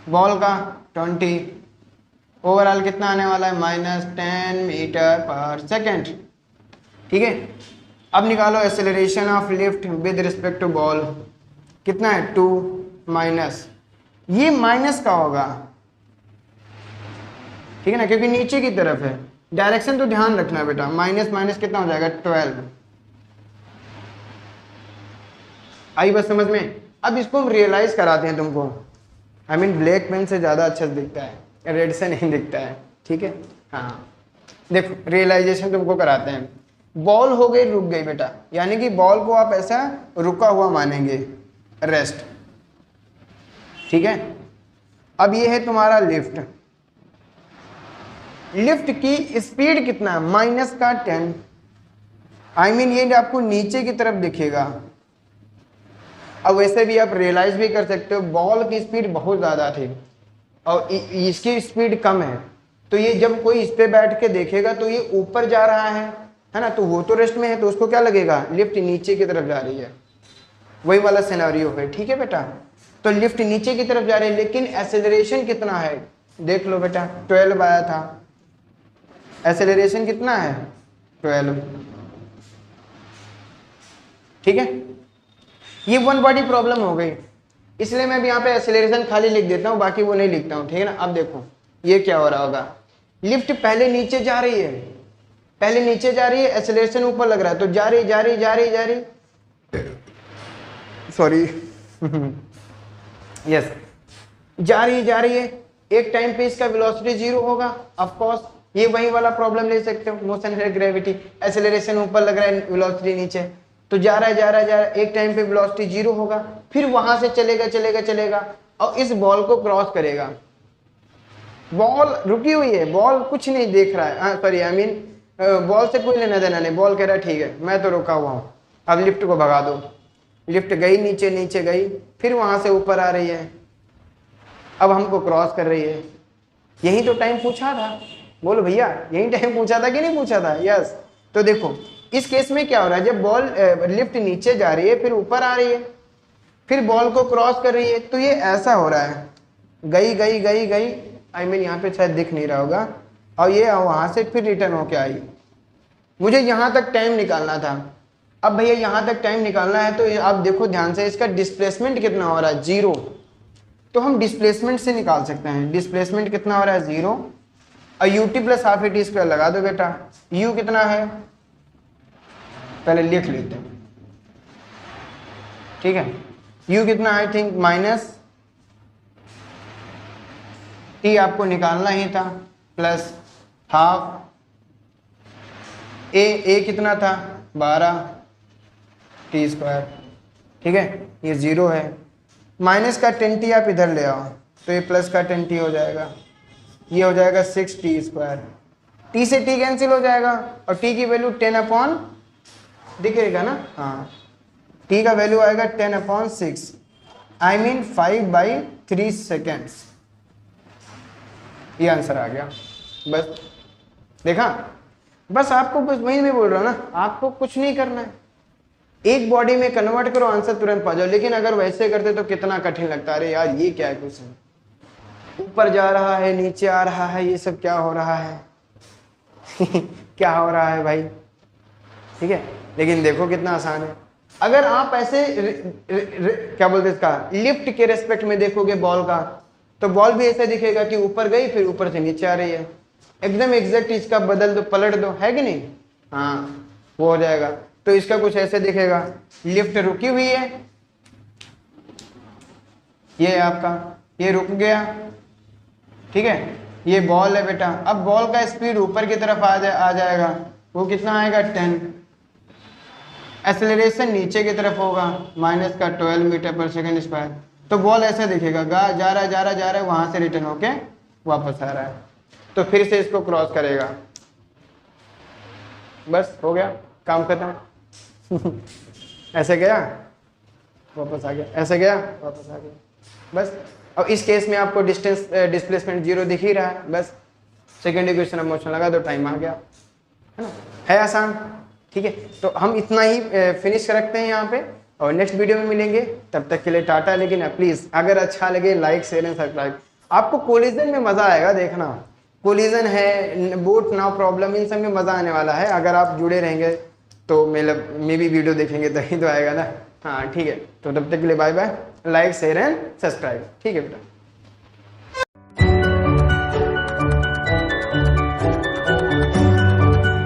बॉल का 20, ओवरऑल कितना आने वाला है -10 मीटर पर सेकेंड, ठीक है। अब निकालो acceleration of lift with respect to ball, कितना है 2 माइनस, ये माइनस का होगा, ठीक है ना, क्योंकि नीचे की तरफ है, डायरेक्शन तो ध्यान रखना है बेटा, माइनस माइनस कितना हो जाएगा 12, आई बस समझ में। अब इसको हम रियलाइज कराते हैं तुमको, आई मीन ब्लैक पेन से ज़्यादा अच्छा दिखता है, रेड से नहीं दिखता है, ठीक है, हाँ देखो रियलाइजेशन तुमको कराते हैं। बॉल हो गई रुक गई बेटा, यानी कि बॉल को आप ऐसा रुका हुआ मानेंगे, रेस्ट, ठीक है। अब ये है तुम्हारा लिफ्ट, लिफ्ट की स्पीड कितना है -10, आई मीन ये आपको नीचे की तरफ दिखेगा। अब वैसे भी आप रियलाइज भी कर सकते हो, बॉल की स्पीड बहुत ज़्यादा थी और इसकी स्पीड कम है, तो ये जब कोई इस पे बैठ के देखेगा तो ये ऊपर जा रहा है ना, तो वो तो रेस्ट में है, तो उसको क्या लगेगा, लिफ्ट नीचे की तरफ जा रही है, वही वाला सिनेरियो है, ठीक है बेटा। तो लिफ्ट नीचे की तरफ जा रही है, लेकिन एक्सेलरेशन कितना है देख लो बेटा, 12 आया था, एक्सेलरेशन कितना है 12, ठीक है। ये वन बॉडी प्रॉब्लम हो गई, इसलिए मैं भी यहाँ पे एक्सेलरेशन खाली लिख देता हूँ, बाकी वो नहीं लिखता हूँ, ठीक है ना। अब देखो ये क्या हो रहा होगा, लिफ्ट पहले नीचे जा रही है, पहले नीचे जा रही है, एक्सेलरेशन ऊपर लग रहा है, तो जा रही जा रही जा रही जा रही, सॉरी यस, जा रही है, एक टाइम पे इसका वेलोसिटी 0 होगा, ऑफ कोर्स ये वही वाला प्रॉब्लम ले सकते हो, मोशन है ग्रेविटी, एक्सेलरेशन ऊपर लग रहा है, वेलोसिटी नीचे, तो जा रहा है, एक टाइम पे वेलोसिटी 0 होगा, फिर वहां से चलेगा और इस बॉल को क्रॉस करेगा। बॉल रुकी हुई है, बॉल कुछ नहीं देख रहा है, सॉरी आई मीन बॉल से कोई लेना देना नहीं, बॉल कह रहा है ठीक है मैं तो रुका हुआ हूँ, अब लिफ्ट को भगा दो, लिफ्ट गई नीचे गई, फिर वहां से ऊपर आ रही है, अब हमको क्रॉस कर रही है, यही तो टाइम पूछा था, बोलो भैया यही टाइम पूछा था कि नहीं पूछा था? यस। तो देखो इस केस में क्या हो रहा है, जब बॉल लिफ्ट नीचे जा रही है फिर ऊपर आ रही है फिर बॉल को क्रॉस कर रही है, तो ये ऐसा हो रहा है, गई गई गई गई, आई मीन यहाँ पे शायद दिख नहीं रहा होगा, और ये वहां से फिर रिटर्न होके आई। मुझे यहाँ तक टाइम निकालना था। अब भैया यहाँ तक टाइम निकालना है तो आप देखो ध्यान से, इसका डिस्प्लेसमेंट कितना हो रहा है, 0। तो हम डिस्प्लेसमेंट से निकाल सकते हैं, डिस्प्लेसमेंट कितना हो रहा है, 0। और ut plus half A T square लगा दो बेटा। u कितना है पहले लिख लेते हैं, ठीक है। u कितना, आई थिंक माइनस t आपको निकालना ही था, प्लस हाफ a कितना था 12 टी स्क्वायर, ठीक है। ये 0 है, माइनस का 10t आप इधर ले आओ तो ये प्लस का 10t हो जाएगा, ये हो जाएगा 6t स्क्वायर। t से t कैंसिल हो जाएगा और t की वैल्यू 10/, दिखेगा ना, हाँ t का वैल्यू आएगा 10/6, आई मीन 5/3 सेकेंड्स। ये आंसर आ गया। बस देखा, बस आपको बस वही मैं बोल रहा हूँ ना, आपको कुछ नहीं करना है, एक बॉडी में कन्वर्ट करो, आंसर तुरंत पा जाओ। लेकिन अगर वैसे करते तो कितना कठिन लगता है, अरे यार ये क्या है, क्वेश्चन ऊपर जा रहा है नीचे आ रहा है, ये सब क्या हो रहा है क्या हो रहा है भाई, ठीक है। लेकिन देखो कितना आसान है। अगर आप ऐसे क्या बोलते इसका, लिफ्ट के रेस्पेक्ट में देखोगे बॉल का, तो बॉल भी ऐसे दिखेगा कि ऊपर गई फिर ऊपर से नीचे आ रही है, एकदम एग्जैक्ट इसका बदल दो, पलट दो, है कि नहीं, हाँ वो हो जाएगा। तो इसका कुछ ऐसे दिखेगा, लिफ्ट रुकी हुई है, ये आपका ये रुक गया, ठीक है। ये बॉल है बेटा, अब बॉल का स्पीड ऊपर की तरफ आ जाएगा, वो कितना आएगा 10। एक्सेलरेशन नीचे की तरफ होगा, माइनस का 12 मीटर पर सेकंड स्क्वायर। तो बॉल ऐसे दिखेगा, जा रहा है, वहां से रिटर्न होके वापस आ रहा है, तो फिर से इसको क्रॉस करेगा। बस हो गया, काम खत्म ऐसे गया वापस आ गया, ऐसे गया वापस आ गया, बस। अब इस केस में आपको डिस्टेंस डिस्प्लेसमेंट 0 दिख ही रहा है, बस सेकेंड इक्वेशन ऑफ मोशन लगा दो, टाइम आ गया, है ना, है आसान, ठीक है। तो हम इतना ही फिनिश रखते हैं यहाँ पे, और नेक्स्ट वीडियो में मिलेंगे, तब तक के लिए टाटा। लेकिन प्लीज अगर अच्छा लगे लाइक शेयर एंड सब्सक्राइब। आपको कोलिजन में मजा आएगा, देखना कोलिजन है, बोट नाउ प्रॉब्लम, इन सब में मजा आने वाला है। अगर आप जुड़े रहेंगे तो मतलब मे भी वीडियो देखेंगे तभी तो आएगा ना, हाँ ठीक है। तो तब तक के लिए bye bye, like share and subscribe, ठीक है बेटा।